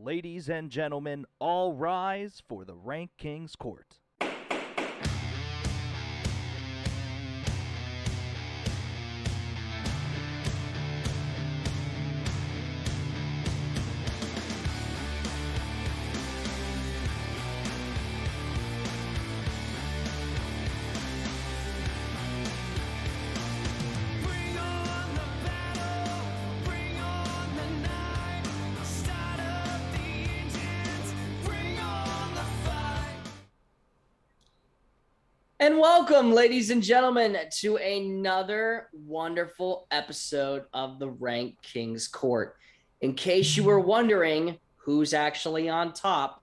Ladies and gentlemen, all rise for the RankKing's court. And welcome, ladies and gentlemen, to another wonderful episode of the RankKing's Court. In case you were wondering who's actually on top,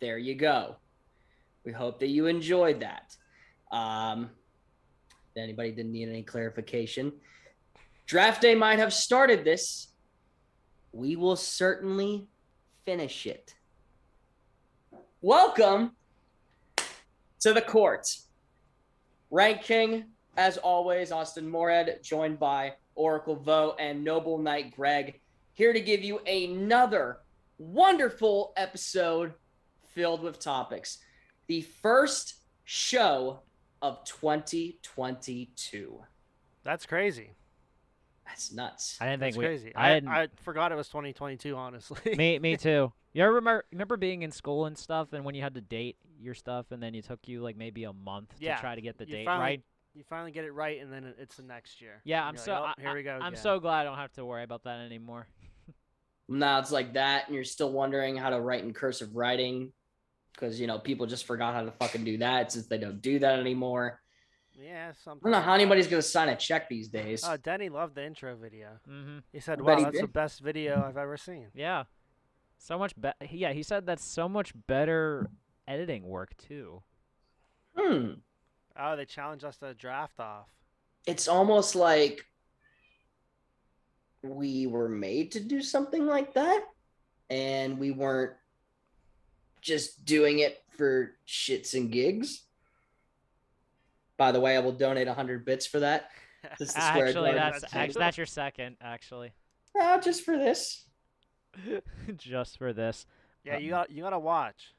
there you go. We hope that you enjoyed that. If anybody didn't need any clarification, draft day might have started this. We will certainly finish it. Welcome to the court. Rank King, as always, Austin Moorhead, joined by Oracle Vo and Noble Knight Greg, here to give you another wonderful episode filled with topics. The first show of 2022. That's crazy. That's nuts. I didn't think That's crazy. I I forgot it was 2022, honestly. me too. You ever remember being in school and stuff, and when you had to date your stuff, and then it took you like maybe a month to try to get the date right? You finally get it right, and then it's the next year. Yeah, And you're like, oh, here we go. I'm again. so glad I don't have to worry about that anymore. Now it's like that, and you're still wondering how to write in cursive writing because, you know, people just forgot how to fucking do that since they don't do that anymore. Yeah, I something. don't know how anybody's going to sign a check these days. Oh, Denny loved the intro video. Mm-hmm. He said, I "Wow, bet he that's the did. best video I've ever seen." Yeah, so much better. Yeah, he said that's so much better editing work too. Oh, they challenged us to draft off. It's almost like we were made to do something like that, and we weren't just doing it for shits and gigs. By the way, I will donate 100 bits for that. Just to swear Actually, guard. that's your second. Actually, No, just for this. just for this. Yeah, you gotta watch.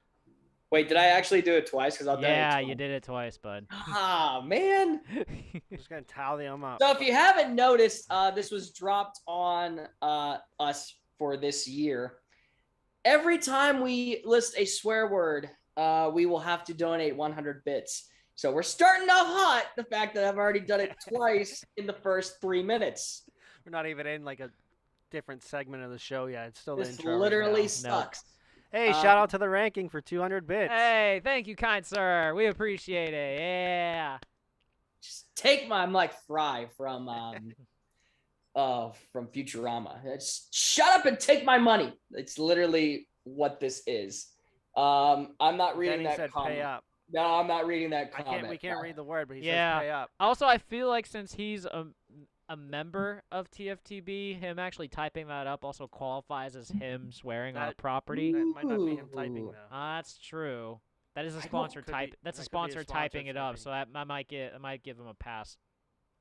Wait, did I actually do it twice? Because I'll donate Yeah, twice. you did it twice, bud. Ah, man. I'm just gonna tally them up. So if you haven't noticed, this was dropped on us for this year. Every time we list a swear word, we will have to donate 100 bits. So we're starting off hot, the fact that I've already done it twice in the first 3 minutes. We're not even in like a different segment of the show yet. It's still the This intro. right literally now. sucks. Hey, shout out to the ranking for 200 bits. Hey, thank you, kind sir. We appreciate it. Yeah. Just take my, I'm like Fry from Futurama. It's, shut up and take my money. It's literally what this is. I'm not reading Denny that said comment. pay up. No, I'm not reading that comment. We can't read the word, but he Yeah. says pay up. Also, I feel like since he's a member of TFTB, him actually typing that up also qualifies as him swearing on a property. That might not be him typing Ooh. though. That's true. That is a I don't- sponsor Could type. be- That's a that could be a sponsor sponsor typing it up, typing. so that I might give him a pass.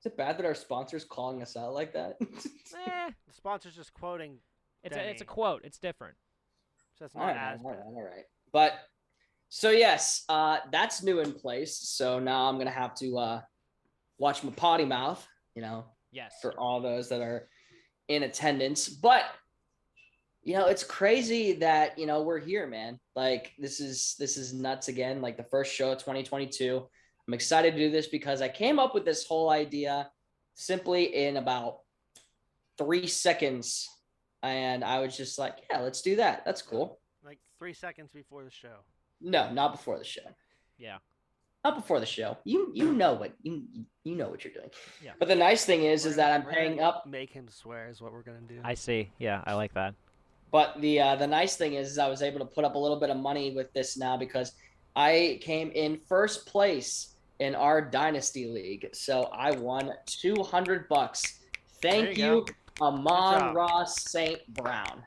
Is it bad that our sponsor's calling us out like that? Eh, The sponsor's just quoting. it's Denny. a quote. It's different. So it's all not right, as all bad. right, all right. But so yes, that's new in place. So now I'm gonna have to watch my potty mouth, you know, Yes. for all those that are in attendance. But you know, it's crazy that, you know, we're here, man. Like this is nuts again. Like the first show of 2022. I'm excited to do this because I came up with this whole idea simply in about 3 seconds. And I was just like, yeah, let's do that. That's cool. Like 3 seconds before the show. No, not before the show. Yeah. Not before the show. You know what you know what you're doing. Yeah. But the nice thing is We're that gonna- I'm we're gonna paying up. Make him swear is what we're gonna do. I see. Yeah, I like that. But the nice thing is I was able to put up a little bit of money with this now because I came in first place in our dynasty league. So I won $200. Thank There you you, Amon job. Ross St. Brown.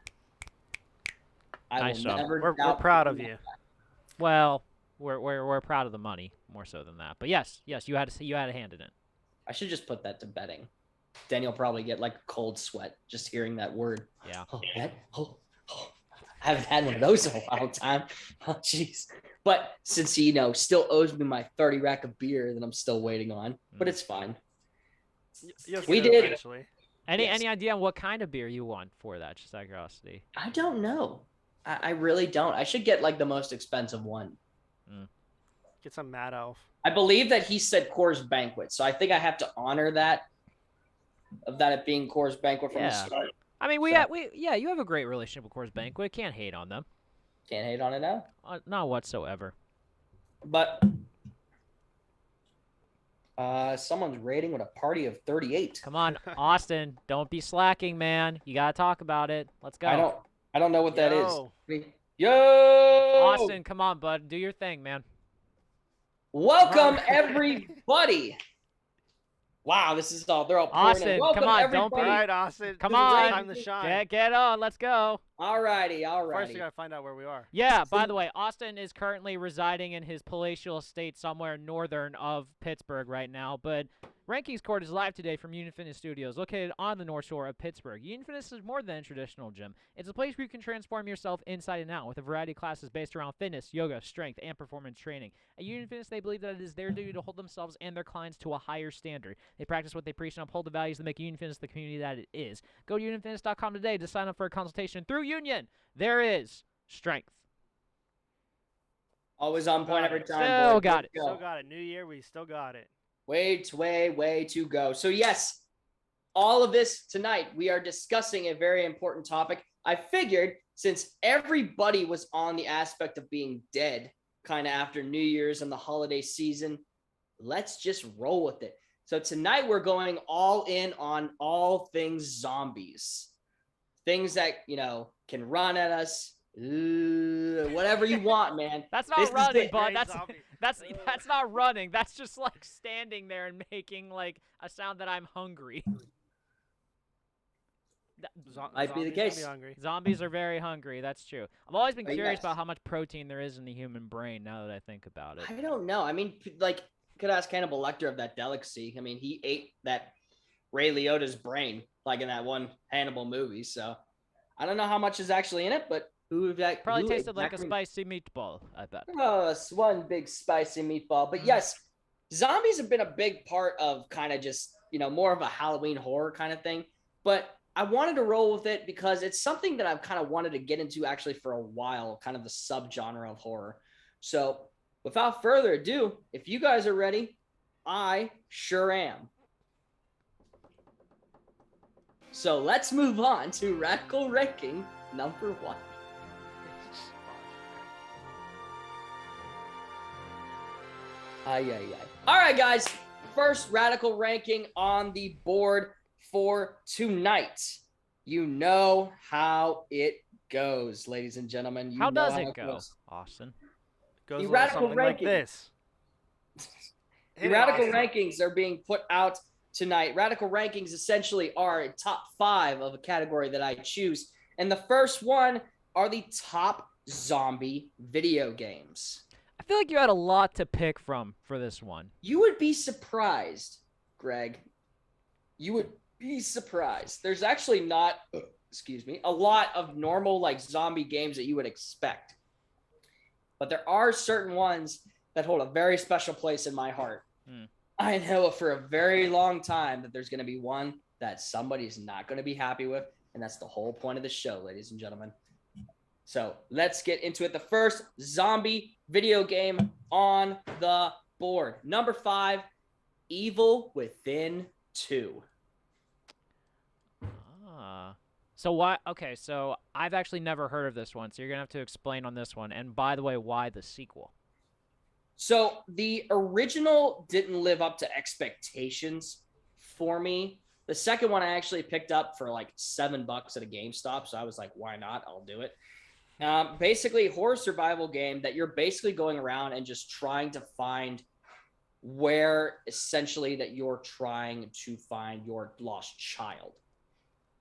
I Nice will job. never We're doubt proud of that. you. Well, we're proud of the money more so than that. But yes, you had a hand in it. I should just put that to betting. Daniel probably get like a cold sweat just hearing that word. Yeah. Oh, bet? Oh, I haven't had one of those in a long time. Oh, jeez. But since he, still owes me my 30 rack of beer that I'm still waiting on, but it's fine. We did. Eventually. Any idea on what kind of beer you want for that? Just out of curiosity. I don't know. I really don't. I should get like the most expensive one. Get some Mad Elf. I believe that he said Coors Banquet, so I think I have to honor that. Of that it being Coors Banquet from the start. I mean, you have a great relationship with Coors Banquet. Can't hate on them. Can't hate on it now. Not whatsoever. But someone's rating with a party of 38. Come on, Austin, don't be slacking, man. You gotta talk about it. Let's go. I don't know what that is. Yo, Austin, come on, bud, do your thing, man. Welcome everybody. Wow, this is all. They're all pouring Austin, in. Welcome, come on, everybody. don't be. All right, Austin. Come this is on. time to shine. Get on. Let's go. Alrighty. First, we gotta find out where we are. Yeah. By the way, Austin is currently residing in his palatial estate somewhere northern of Pittsburgh right now. But RankKing's Court is live today from Union Fitness Studios, located on the North Shore of Pittsburgh. Union Fitness is more than a traditional gym. It's a place where you can transform yourself inside and out with a variety of classes based around fitness, yoga, strength, and performance training. At Union Fitness, they believe that it is their duty to hold themselves and their clients to a higher standard. They practice what they preach and uphold the values that make Union Fitness the community that it is. Go to unionfitness.com today to sign up for a consultation through Union. There is strength. Always on point every time. Still got it. Still got it. New year, we still got it. Way to go. So yes, all of this tonight, we are discussing a very important topic. I figured since everybody was on the aspect of being dead kind of after New Year's and the holiday season, let's just roll with it. So tonight we're going all in on all things zombies. Things that, can run at us. Whatever you want, man. That's not running, bud. Zombie. That's not running. That's just like standing there and making like a sound that I'm hungry. Might be the case. Zombies are very hungry. That's true. I've always been curious about how much protein there is in the human brain. Now that I think about it, I don't know. I mean, like, could ask Hannibal Lecter of that delicacy. I mean, he ate that Ray Liotta's brain, like in that one Hannibal movie. So I don't know how much is actually in it, but probably tasted like a spicy meatball, I bet. Oh, it's one big spicy meatball. But yes, zombies have been a big part of kind of just, more of a Halloween horror kind of thing. But I wanted to roll with it because it's something that I've kind of wanted to get into actually for a while, kind of the subgenre of horror. So without further ado, if you guys are ready, I sure am. So let's move on to Radical Ranking number 1. All right, guys. First Radical Ranking on the board for tonight. You know how it goes, ladies and gentlemen. How does it go, Austin? Goes the Radical Ranking. Like this. The Radical Rankings are being put out tonight. Radical Rankings essentially are a top 5 of a category that I choose. And the first one are the top zombie video games. I feel like you had a lot to pick from for this one. You would be surprised, Greg. You would be surprised. There's actually not, a lot of normal like zombie games that you would expect. But there are certain ones that hold a very special place in my heart. I know for a very long time that there's going to be one that somebody's not going to be happy with. And that's the whole point of the show, ladies and gentlemen. So let's get into it. The first zombie video game on the board. Number 5, Evil Within 2. So why? Okay, so I've actually never heard of this one, so you're gonna have to explain on this one. And by the way, why the sequel? So the original didn't live up to expectations for me. The second one I actually picked up for like $7 at a GameStop, so I was like, why not? I'll do it. Basically, horror survival game that you're basically going around and just trying to find where essentially that you're trying to find your lost child.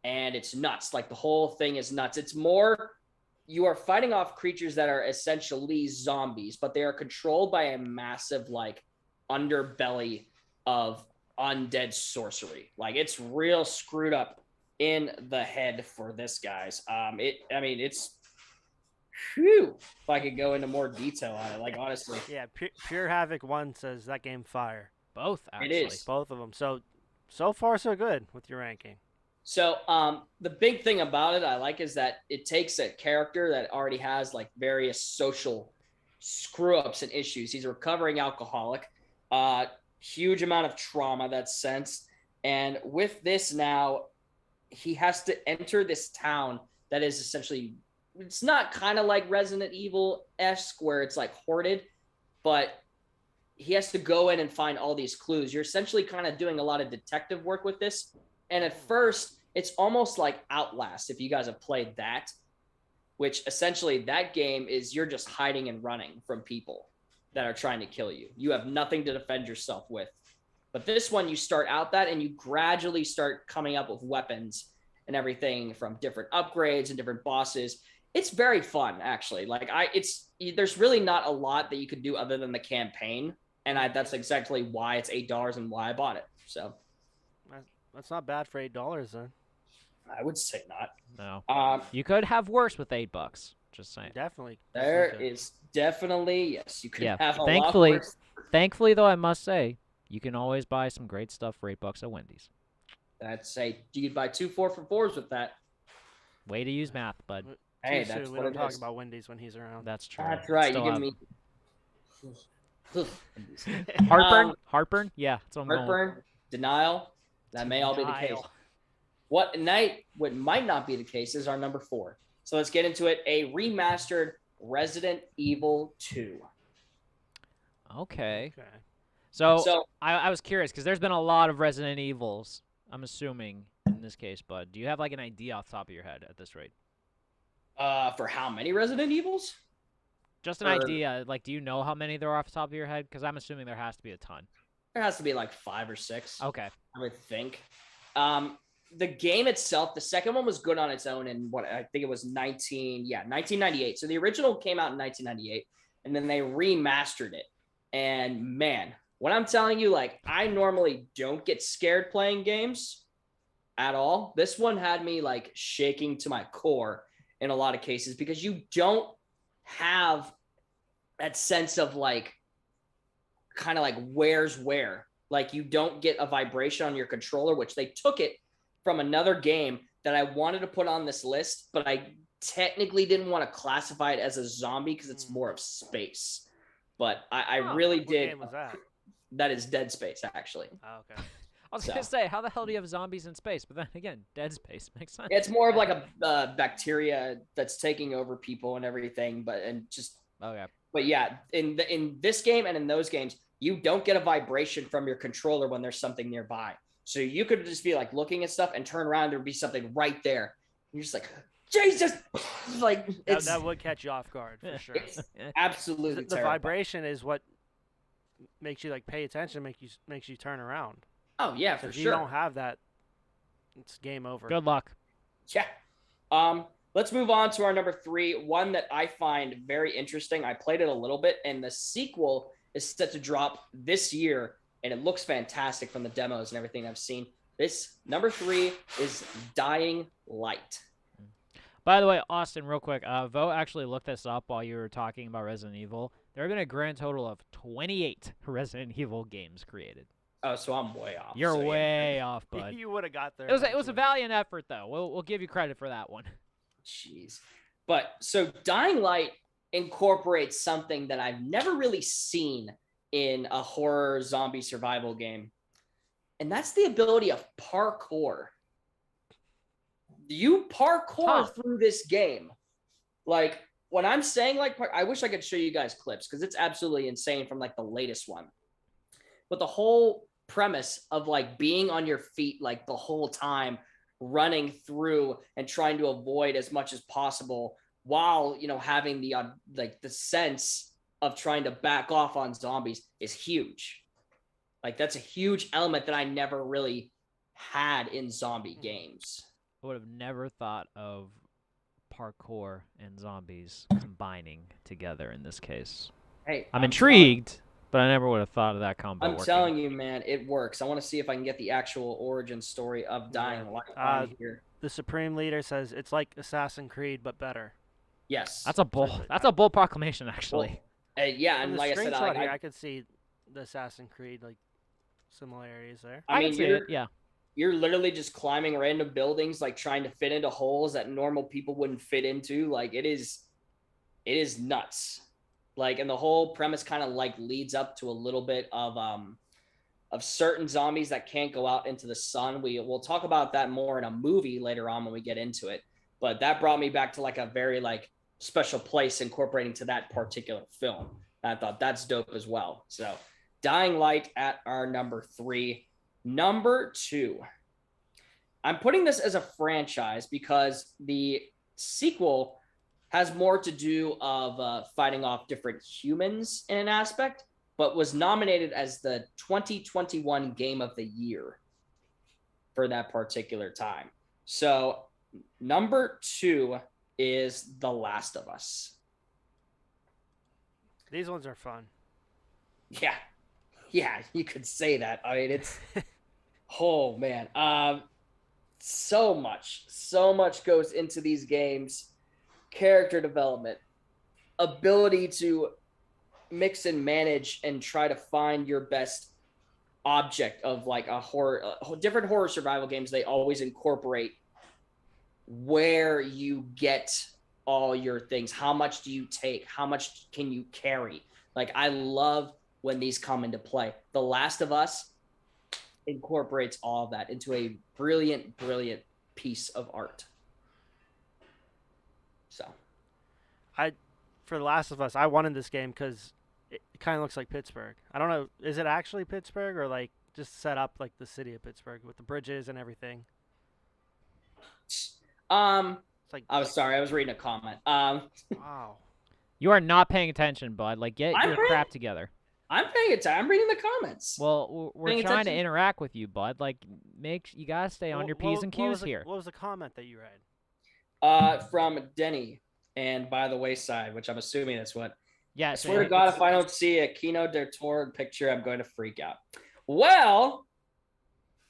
And it's nuts. Like the whole thing is nuts. It's more, you are fighting off creatures that are essentially zombies, but they are controlled by a massive like underbelly of undead sorcery. Like it's real screwed up in the head for this, guys. Whew, if I could go into more detail on it, like honestly, Yeah, Pure Havoc 1 says that game fire. Both, it actually. is. Both of them. So far, so good with your ranking. So the big thing about it I like is that it takes a character that already has like various social screw ups and issues. He's a recovering alcoholic, huge amount of trauma that's sensed, and with this now, he has to enter this town that is essentially, it's not kind of like Resident Evil-esque where it's like hoarded, but he has to go in and find all these clues. You're essentially kind of doing a lot of detective work with this. And at first, it's almost like Outlast, if you guys have played that, which essentially that game is you're just hiding and running from people that are trying to kill you. You have nothing to defend yourself with. But this one, you start out that and you gradually start coming up with weapons and everything from different upgrades and different bosses. It's very fun, actually. Like there's really not a lot that you could do other than the campaign. And that's exactly why it's $8 and why I bought it. So That's not bad for $8 then. I would say not. No. You could have worse with $8. Just saying. Definitely. There is definitely, yes, you could have a lot worse. Thankfully, though, I must say, you can always buy some great stuff for $8 at Wendy's. That's you could buy 2 4-for-4s with that. Way to use math, bud. Hey, Too that's soon. We what don't it talk is. about Wendy's when he's around. That's true. That's right. You Still give have- me Heartburn? Heartburn? Yeah, that's what I'm going with. heartburn, denial. That may all be the case. What might not be the case is our number 4. So let's get into it. A remastered Resident Evil 2. Okay. So So I was curious because there's been a lot of Resident Evils, I'm assuming, in this case, bud. Do you have like an idea off the top of your head at this rate? for how many Resident Evils? Just an idea. Like, do you know how many there are off the top of your head? Because I'm assuming there has to be a ton. There has to be like 5 or 6. Okay. I would think. The game itself, the second one was good on its own in what I think it was 1998. So the original came out in 1998, and then they remastered it. And man, what I'm telling you, like, I normally don't get scared playing games at all. This one had me like shaking to my core in a lot of cases because you don't have that sense of like kind of like where's where. Like you don't get a vibration on your controller, which they took it from another game that I wanted to put on this list, but I technically didn't want to classify it as a zombie because it's more of space. But I really What did. game was that? That is Dead Space, actually. Oh, okay. I was going to say, how the hell do you have zombies in space? But then again, Dead Space makes sense. It's more of like a bacteria that's taking over people and everything, but yeah, in this game and in those games, you don't get a vibration from your controller when there's something nearby. So you could just be like looking at stuff and turn around, there'd be something right there. You're just like, Jesus, like that would catch you off guard for sure. It's absolutely The vibration is what makes you like pay attention, makes you turn around. Oh yeah, for If sure. you don't have that, it's game over. Good luck. Yeah. Let's move on to our number 3, one that I find very interesting. I played it a little bit, and the sequel is set to drop this year, and it looks fantastic from the demos and everything I've seen. This number 3 is Dying Light. By the way, Austin, real quick, Vo actually looked this up while you were talking about Resident Evil. There have been a grand total of 28 Resident Evil games created. Oh, so I'm way off. You're way off, bud. You would have got there. It was a valiant effort, though. We'll give you credit for that one. Jeez. But so Dying Light incorporates something that I've never really seen in a horror zombie survival game. And that's the ability of parkour. You parkour through this game. Like when I'm saying like, I wish I could show you guys clips because it's absolutely insane from like the latest one. But the whole premise of like being on your feet like the whole time, running through and trying to avoid as much as possible while, you know, having the like the sense of trying to back off on zombies is huge. Like that's a huge element that I never really had in zombie games. I would have never thought of parkour and zombies combining together in this case. Hey, I'm intrigued, but I never would have thought of that combo I'm working. telling you, man, it works. I want to see if I can get the actual origin story of Dying Light on here. The Supreme Leader says it's like Assassin's Creed, but better. Yes. That's a bold. That's a bold proclamation, actually. Yeah, From and the like I said, screenshot here, I could see the Assassin's Creed like similarities there. I mean, can see it. Yeah. You're literally just climbing random buildings, like trying to fit into holes that normal people wouldn't fit into. Like it is nuts. Like, and the whole premise kind of like leads up to a little bit of certain zombies that can't go out into the sun. We'll talk about that more in a movie later on when we get into it. But that brought me back to like a very like special place incorporating to that particular film. I thought that's dope as well. So Dying Light at our number 3. Number 2. I'm putting this as a franchise because the sequel has more to do of fighting off different humans in an aspect, but was nominated as the 2021 Game of the Year for that particular time. So number 2 is The Last of Us. These ones are fun. Yeah, you could say that. I mean, it's oh man, so much goes into these games. Character development, ability to mix and manage and try to find your best object of like a horror, different horror survival games. They always incorporate where you get all your things. How much do you take? How much can you carry? Like, I love when these come into play. The Last of Us incorporates all of that into a brilliant piece of art. So, For The Last of Us, I wanted this game because it kind of looks like Pittsburgh. I don't know, is it actually Pittsburgh or like just set up like the city of Pittsburgh with the bridges and everything? it's like I was sorry, I was reading a comment. Wow. You are not paying attention, bud. Like, get your crap together. I'm paying attention. I'm reading the comments. Well, we're trying to interact with you, bud. Like, you gotta stay on your P's and Q's here. What was the comment that you read? From Denny and By the Wayside, which I'm assuming that's what. Yeah. I swear to God, if I don't see a Kino del Toro picture, I'm going to freak out. Well,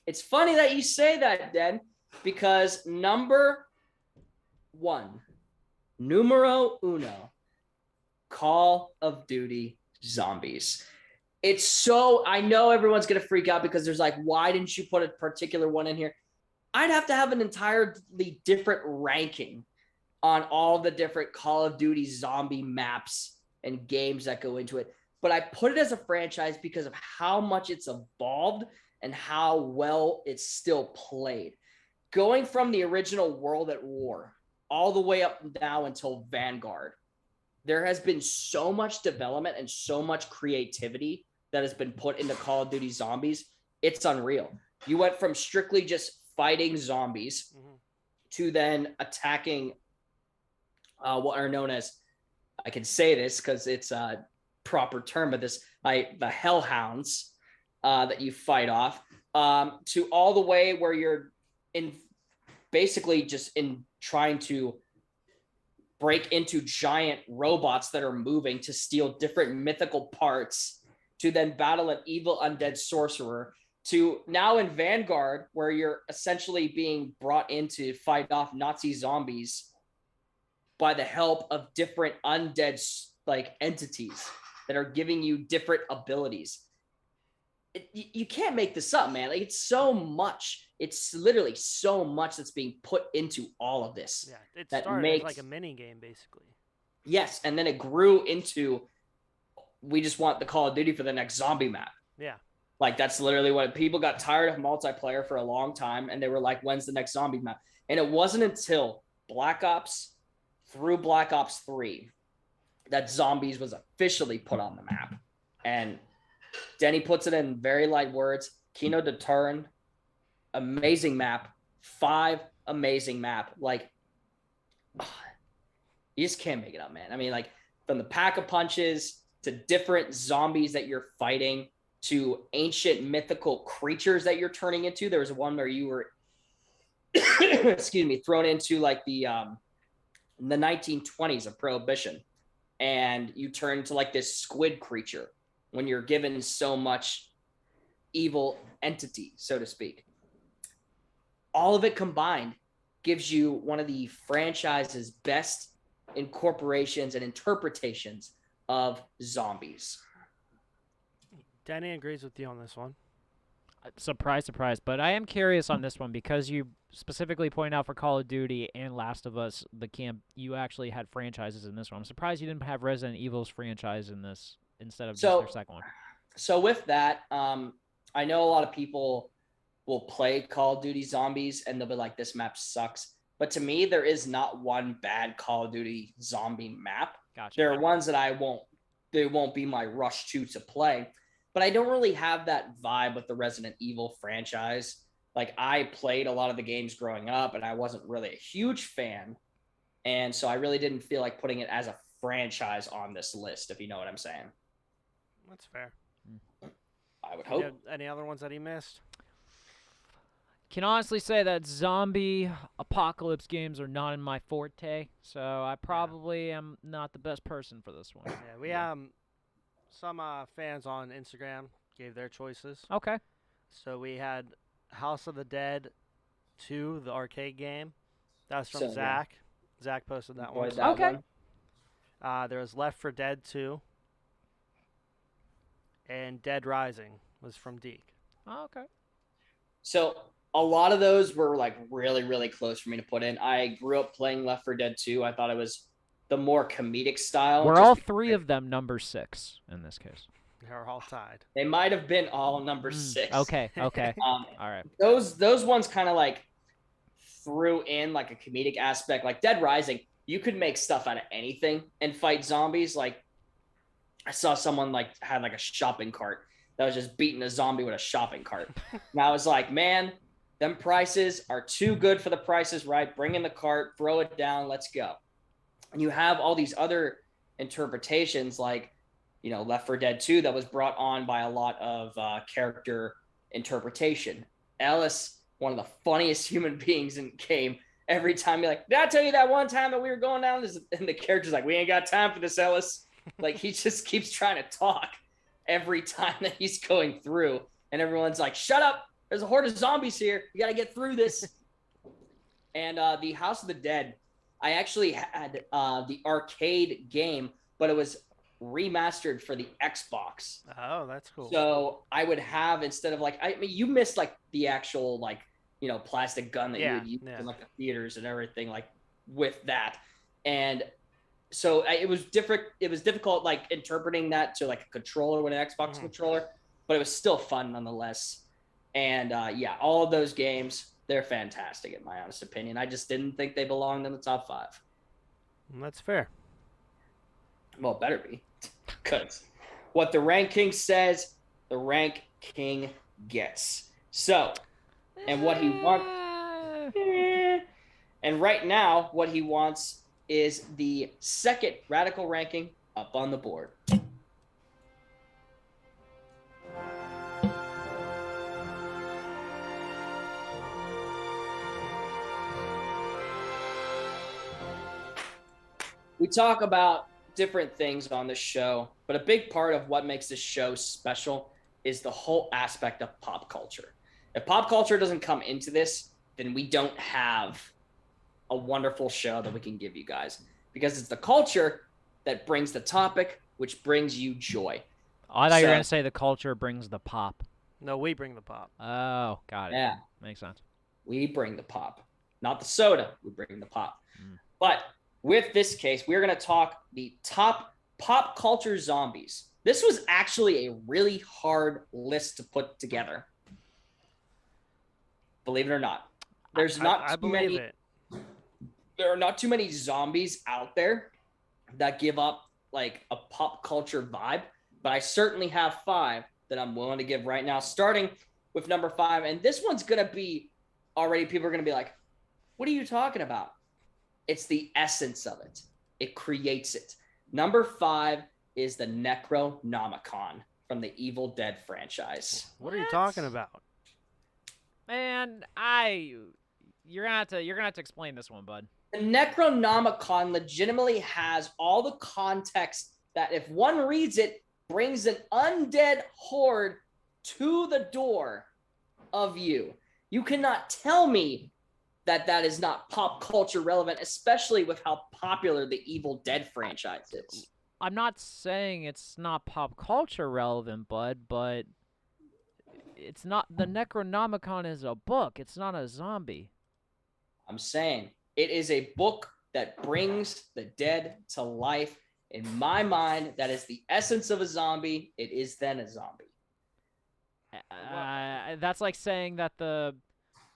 it's funny that you say that, Den, because number 1, numero uno, Call of Duty Zombies. It's so, I know everyone's going to freak out because there's like, why didn't you put a particular one in here? I'd have to have an entirely different ranking on all the different Call of Duty zombie maps and games that go into it. But I put it as a franchise because of how much it's evolved and how well it's still played. Going from the original World at War all the way up now until Vanguard, there has been so much development and so much creativity that has been put into Call of Duty Zombies. It's unreal. You went from strictly just fighting zombies to then attacking what are known as, I can say this because it's a proper term of this, like the hellhounds that you fight off, to all the way where you're in basically just in trying to break into giant robots that are moving to steal different mythical parts, to then battle an evil undead sorcerer, to now in Vanguard, where you're essentially being brought in to fight off Nazi zombies by the help of different undead like entities that are giving you different abilities. You can't make this up, man. Like, it's so much. It's literally so much that's being put into all of this. Yeah, it that started makes, as like a mini game, basically. Yes, and then it grew into, we just want the Call of Duty for the next zombie map. Yeah. Like, that's literally what people got tired of multiplayer for a long time, and they were like, when's the next zombie map? And it wasn't until Black Ops through Black Ops 3 that zombies was officially put on the map. And Denny puts it in very light words. Kino del Toro, amazing map. 5 amazing map. Like, you just can't make it up, man. I mean, like, from the pack-a-punches to different zombies that you're fighting to ancient mythical creatures that you're turning into. There was one where you were, excuse me, thrown into like the 1920s of Prohibition, and you turn into like this squid creature when you're given so much evil entity, so to speak. All of it combined gives you one of the franchise's best incorporations and interpretations of zombies. Danny agrees with you on this one. Surprise, surprise. But I am curious on this one because you specifically point out for Call of Duty and Last of Us, you actually had franchises in this one. I'm surprised you didn't have Resident Evil's franchise in this instead of just their second one. So with that, I know a lot of people will play Call of Duty Zombies and they'll be like, this map sucks. But to me, there is not one bad Call of Duty zombie map. Gotcha. There are ones that they won't be my rush to play. But I don't really have that vibe with the Resident Evil franchise. Like, I played a lot of the games growing up, and I wasn't really a huge fan. And so I really didn't feel like putting it as a franchise on this list, if you know what I'm saying. That's fair. I would hope. Any other ones that he missed? Can honestly say that zombie apocalypse games are not in my forte, so I probably am not the best person for this one. Yeah, we some fans on Instagram gave their choices. Okay. So we had House of the Dead 2, the arcade game. That was from Zach. Yeah. Zach posted that one. Okay. There was Left 4 Dead 2. And Dead Rising was from Deke. Oh, okay. So a lot of those were like really, really close for me to put in. I grew up playing Left 4 Dead 2. I thought it was the more comedic style. Were all three of them number 6 in this case? They're all tied. They might have been all number 6. Okay. All right. Those ones kind of like threw in like a comedic aspect. Like Dead Rising, you could make stuff out of anything and fight zombies. Like I saw someone like had like a shopping cart that was just beating a zombie with a shopping cart. And I was like, man, them prices are too good for the prices right. Bring in the cart, throw it down, let's go. And you have all these other interpretations like, you know, Left 4 Dead 2 that was brought on by a lot of character interpretation. Ellis, one of the funniest human beings in the game, every time you're like, did I tell you that one time that we were going down this? And the character's like, we ain't got time for this, Ellis. Like he just keeps trying to talk every time that he's going through. And everyone's like, shut up. There's a horde of zombies here. You got to get through this. And the House of the Dead, I actually had the arcade game, but it was remastered for the Xbox. Oh, that's cool. So I would have, instead of like, I mean, you missed like the actual like, you know, plastic gun that you would use in like the theaters and everything like with that. And so it was different. It was difficult like interpreting that to like a controller with an Xbox controller, but it was still fun nonetheless. And yeah, all of those games, they're fantastic in my honest opinion. I just didn't think they belonged in the top 5. That's fair. Well, it better be. Because what the Rank King says, the Rank King gets. So, and what he wants, and right now, what he wants is the second radical ranking up on the board. We talk about different things on this show, but a big part of what makes this show special is the whole aspect of pop culture. If pop culture doesn't come into this, then we don't have a wonderful show that we can give you guys, because it's the culture that brings the topic, which brings you joy. Oh, I thought you were going to say the culture brings the pop. No, we bring the pop. Oh, got it. Yeah. Makes sense. We bring the pop, not the soda. We bring the pop. But with this case, we're going to talk the top pop culture zombies. This was actually a really hard list to put together. Believe it or not. There's not too many. There are not too many zombies out there that give up like a pop culture vibe, but I certainly have 5 that I'm willing to give right now, starting with number 5. And this one's going to be already, people are going to be like, what are you talking about? It's the essence of it. It creates it. Number 5 is the Necronomicon from the Evil Dead franchise. What are you talking about? Man, you're gonna have to explain this one, bud. The Necronomicon legitimately has all the context that if one reads it, brings an undead horde to the door of you. You cannot tell me that is not pop culture relevant, especially with how popular the Evil Dead franchise is. I'm not saying it's not pop culture relevant, bud, but it's not. The Necronomicon is a book. It's not a zombie. I'm saying it is a book that brings the dead to life. In my mind, that is the essence of a zombie. It is then a zombie. That's like saying that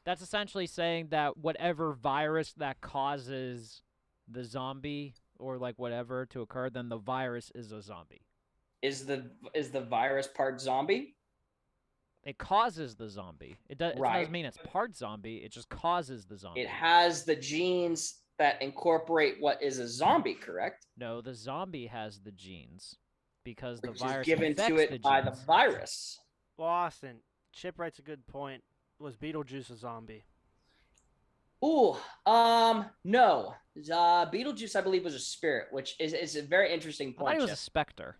that's essentially saying that whatever virus that causes the zombie or like whatever to occur, then the virus is a zombie. Is the virus part zombie? It causes the zombie. It doesn't mean it's part zombie. It just causes the zombie. It has the genes that incorporate what is a zombie, correct? No, the zombie has the genes because the Which virus is given affects to the it by the genes. virus. Well, Austin, Chip writes a good point. Was Beetlejuice a zombie? Ooh, no. Beetlejuice, I believe, was a spirit, which is a very interesting I point. thought he was Chip. a specter.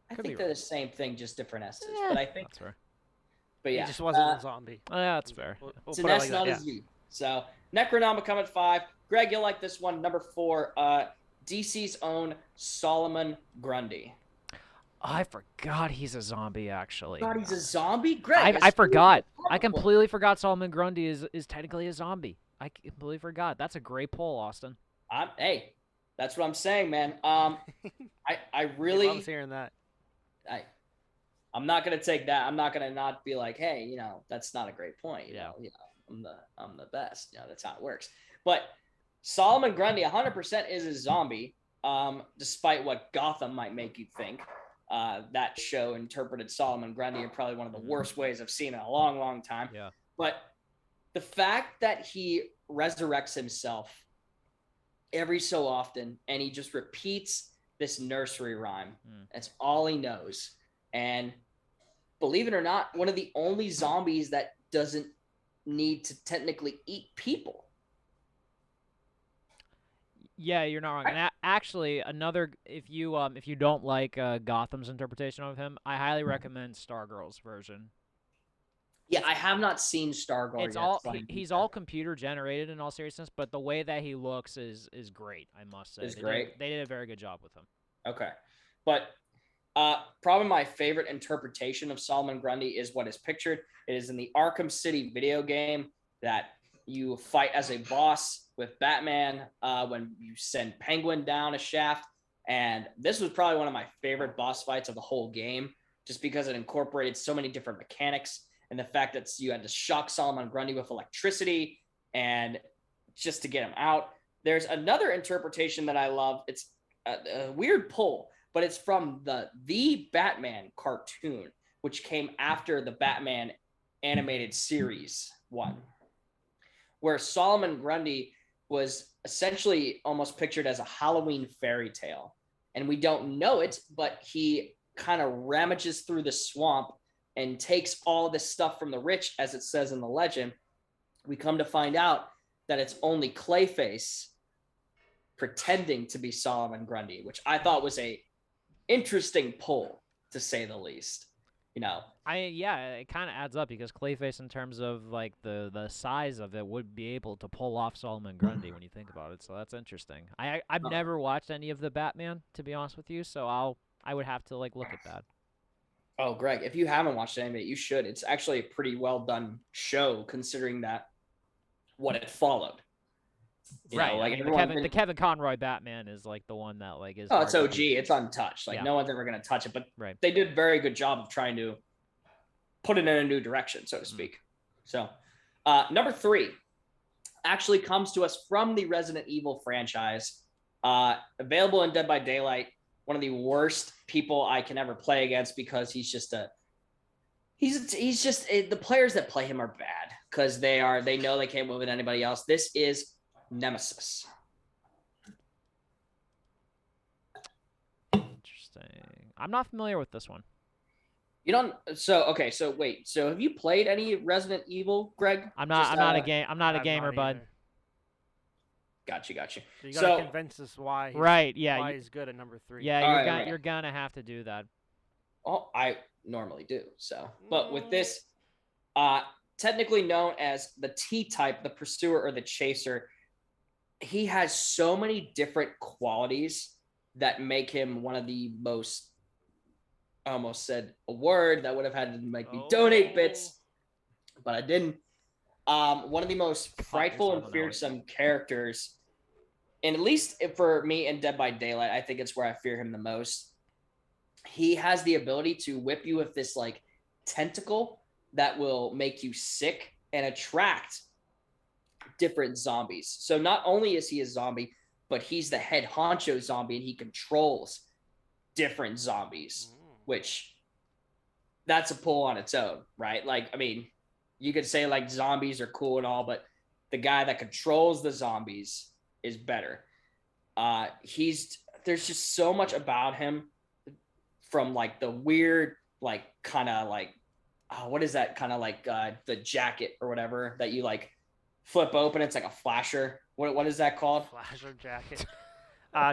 I could be think they're wrong. the same thing, just different S's. But I think, That's fair. but yeah, He just wasn't a zombie. Oh, yeah, that's fair. We'll it's put an it S, like not that, a Z. So Necronomicon at 5. Greg, you'll like this one. Number 4, DC's own Solomon Grundy. I forgot he's a zombie, actually. God, he's a zombie? Greg, I forgot. I completely. completely forgot Solomon Grundy is technically a zombie. I completely forgot. That's a great poll, Austin. Hey, that's what I'm saying, man. I He really, loves hearing that. I'm not gonna take that. I'm not gonna not be like, hey, that's not a great point. Yeah. I'm the best. That's how it works. But Solomon Grundy, 100% is a zombie. Despite what Gotham might make you think. That show interpreted Solomon Grundy in probably one of the worst ways I've seen in a long, long time. Yeah. But the fact that he resurrects himself every so often and he just repeats this nursery rhyme, that's all he knows. And believe it or not, one of the only zombies that doesn't need to technically eat people. Yeah, you're not wrong. And actually, another if you don't like Gotham's interpretation of him, I highly recommend Stargirl's version. Yeah, I have not seen Stargirl It's yet. all he's all computer generated in all seriousness, but the way that he looks is great. I must say, they did a very good job with him. Okay, but probably my favorite interpretation of Solomon Grundy is what is pictured. It is in the Arkham City video game that you fight as a boss with Batman when you send Penguin down a shaft. And this was probably one of my favorite boss fights of the whole game, just because it incorporated so many different mechanics and the fact that you had to shock Solomon Grundy with electricity and just to get him out. There's another interpretation that I love. It's a weird pull, but it's from the Batman cartoon, which came after the Batman animated series one, where Solomon Grundy was essentially almost pictured as a Halloween fairy tale. And we don't know it, but he kind of ramages through the swamp and takes all this stuff from the rich, as it says in the legend. We come to find out that it's only Clayface pretending to be Solomon Grundy, which I thought was a interesting pull, to say the least. It kind of adds up because Clayface, in terms of like the size of it, would be able to pull off Solomon Grundy when you think about it. So that's interesting. I've never watched any of the Batman, to be honest with you, so I would have to like look at that. Oh, Greg, if you haven't watched any of it, you should. It's actually a pretty well done show, considering that what it followed. The Kevin Conroy Batman is like the one that like is. Oh, it's OG. It's untouched. No one's ever going to touch it. But they did a very good job of trying to put it in a new direction, so to speak. So, number 3 actually comes to us from the Resident Evil franchise. Available in Dead by Daylight. One of the worst people I can ever play against because he's just the players that play him are bad because they know they can't move with anybody else. This is Nemesis. Interesting. I'm not familiar with this one. You don't. So wait. So have you played any Resident Evil, Greg? I'm not a gamer, bud. Got you. So you gotta convince us why. Why he's good at number 3. Yeah, you're gonna have to do that. Oh, I normally do. So, but with this, technically known as the T-type, the pursuer or the chaser. He has so many different qualities that make him one of the most, I almost said a word that would have had to make me donate bits, but I didn't. One of the most frightful and fearsome characters, and at least for me in Dead by Daylight, I think it's where I fear him the most. He has the ability to whip you with this like tentacle that will make you sick and attract different zombies. So not only is he a zombie, but he's the head honcho zombie and he controls different zombies, which that's a pull on its own, right? Like, I mean, you could say like zombies are cool and all, but the guy that controls the zombies is better. There's just so much about him, from like the weird, like kind of like, what is that kind of like the jacket or whatever that you like flip open? It's like a flasher. What is that called? Flasher jacket.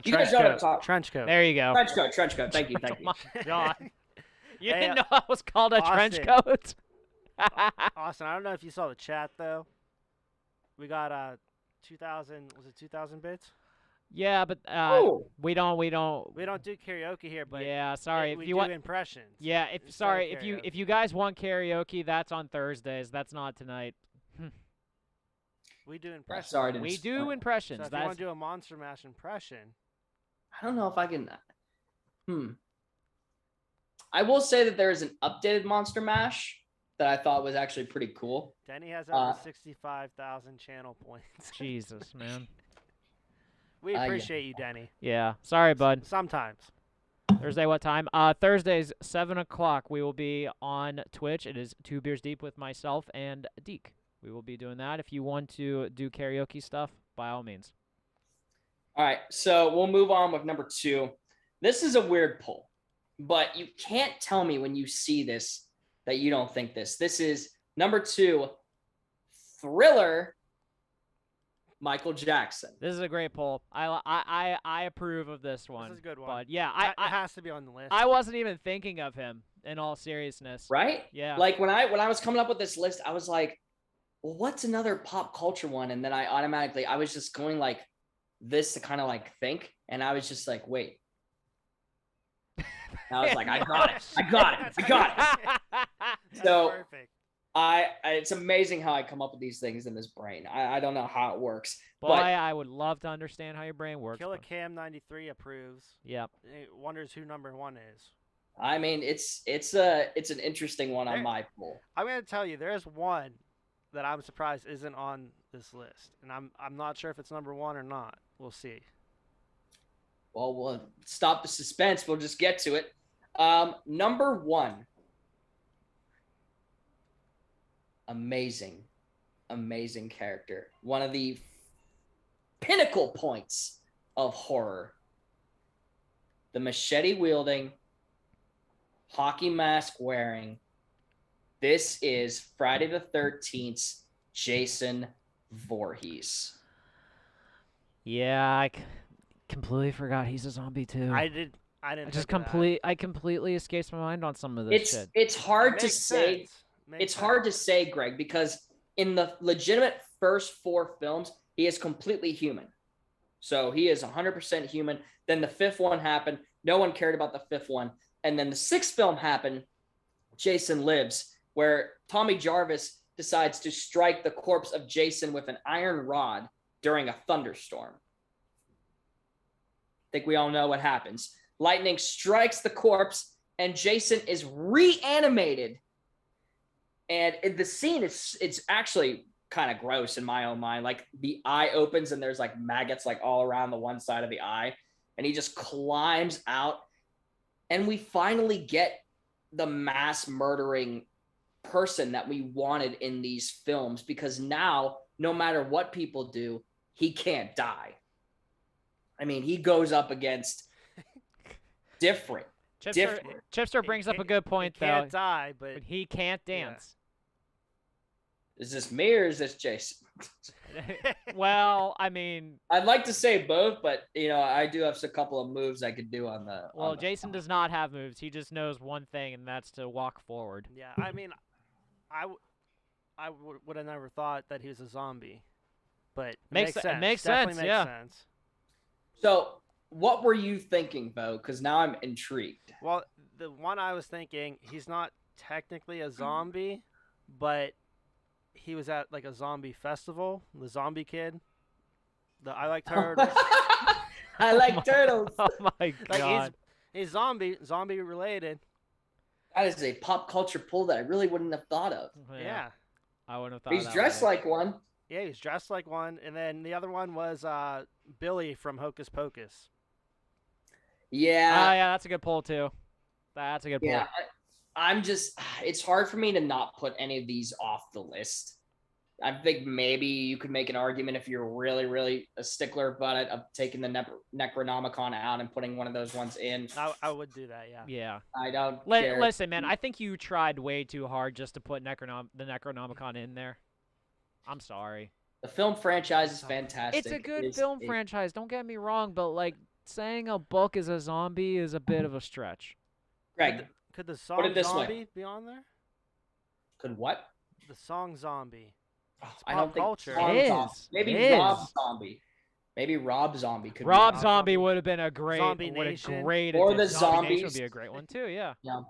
You guys know what I'm talking. Trench coat. There you go. Trench coat. Thank you. Oh my God. You Hey, didn't know that was called a trench Austin. coat? Austin, I don't know if you saw the chat though. We got 2,000. Was it 2,000 bits? Yeah, but we don't. We don't do karaoke here, but Yeah, sorry. we If you do want, impressions. yeah. instead of Sorry, karaoke. if you guys want karaoke, that's on Thursdays. That's not tonight. We do impressions. Sorry to We disappoint. do So impressions. if you That's want to do a Monster Mash impression, I don't know if I can. I will say that there is an updated Monster Mash that I thought was actually pretty cool. Denny has over 65,000 channel points. Jesus, man. We Yeah. appreciate you, Denny. Yeah. Sorry, bud. Sometimes. Thursday, what time? Thursdays, 7 o'clock. We will be on Twitch. It is 2 Beers Deep with myself and Deke. We will be doing that. If you want to do karaoke stuff, by all means. All right, so we'll move on with number 2. This is a weird poll, but you can't tell me when you see this that you don't think this. This is number 2, Thriller, Michael Jackson. This is a great poll. I approve of this one. This is a good one. But yeah, It has to be on the list. I wasn't even thinking of him in all seriousness. Right? Yeah. Like when I was coming up with this list, I was like, well, what's another pop culture one? And then I was just going like this to kind of like think. And I was just like, wait. And I was like, I got it. That's So perfect. it's amazing how I come up with these things in this brain. I don't know how it works. Boy, but I would love to understand how your brain works. Killer but- Cam 93 approves. Yep. He wonders who number 1 is. I mean, it's an interesting one on There- my poll. I'm gonna tell you, there's one that I'm surprised isn't on this list, and I'm not sure if it's number 1 or not. We'll see. Well, we'll stop the suspense. We'll just get to it. Number 1. Amazing character. One of the pinnacle points of horror. The machete wielding, hockey mask wearing. This is Friday the 13th, Jason Voorhees. Yeah, I completely forgot he's a zombie too. I didn't. I completely escapes my mind on some of this shit. It's hard to say. It's hard to say, Greg, because in the legitimate first 4 films, he is completely human. So he is 100% human. Then the 5th one happened. No one cared about the 5th one. And then the 6th film happened, Jason Lives, where Tommy Jarvis decides to strike the corpse of Jason with an iron rod during a thunderstorm. I think we all know what happens. Lightning strikes the corpse, and Jason is reanimated. And the scene it's actually kind of gross in my own mind. Like the eye opens and there's like maggots like all around the one side of the eye, and he just climbs out, and we finally get the mass murdering person that we wanted in these films, because now no matter what people do, he can't die. I mean, he goes up against different. Chipster brings up a good point he though. can't die, but He can't dance. Is this me or is this Jason? Well, I mean, I'd like to say both, but I do have a couple of moves I could do on the. well, on the Jason does not have moves. He just knows one thing, and that's to walk forward. yeah, I mean, I would have never thought that he was a zombie, but it Makes makes se- it sense. makes Definitely sense, makes yeah. sense. So, what were you thinking, Bo? Because now I'm intrigued. Well, the one I was thinking, he's not technically a zombie, but he was at like a zombie festival. The zombie kid. I like turtles. I like turtles. Oh my Like god. he's zombie related. That is a pop culture pull that I really wouldn't have thought of. Yeah. I wouldn't have thought He's that dressed one. like one. Yeah, he's dressed like one, and then the other one was Billy from Hocus Pocus. Yeah. Oh yeah, that's a good pull too. That's a good pull. Yeah. I'm just, it's hard for me to not put any of these off the list. I think maybe you could make an argument if you're really, really a stickler about it of taking the Necronomicon out and putting one of those ones in. I would do that, yeah. Yeah. I don't care. Listen, man, I think you tried way too hard just to put the Necronomicon in there. I'm sorry. The film franchise is fantastic. It's a good film franchise, don't get me wrong, but like saying a book is a zombie is a bit of a stretch. Greg, Could the Put song it this way. Zombie be on there? could what? The song Zombie. I pop don't think culture. Tom It Zombie. is. Maybe It Rob is. Zombie. Maybe Rob Zombie could Rob be. Zombie Zombie. would have been a great Zombie would have Nation. great Or addition. the Zombie Nation would Zombies. be a great one too, yeah. Yeah.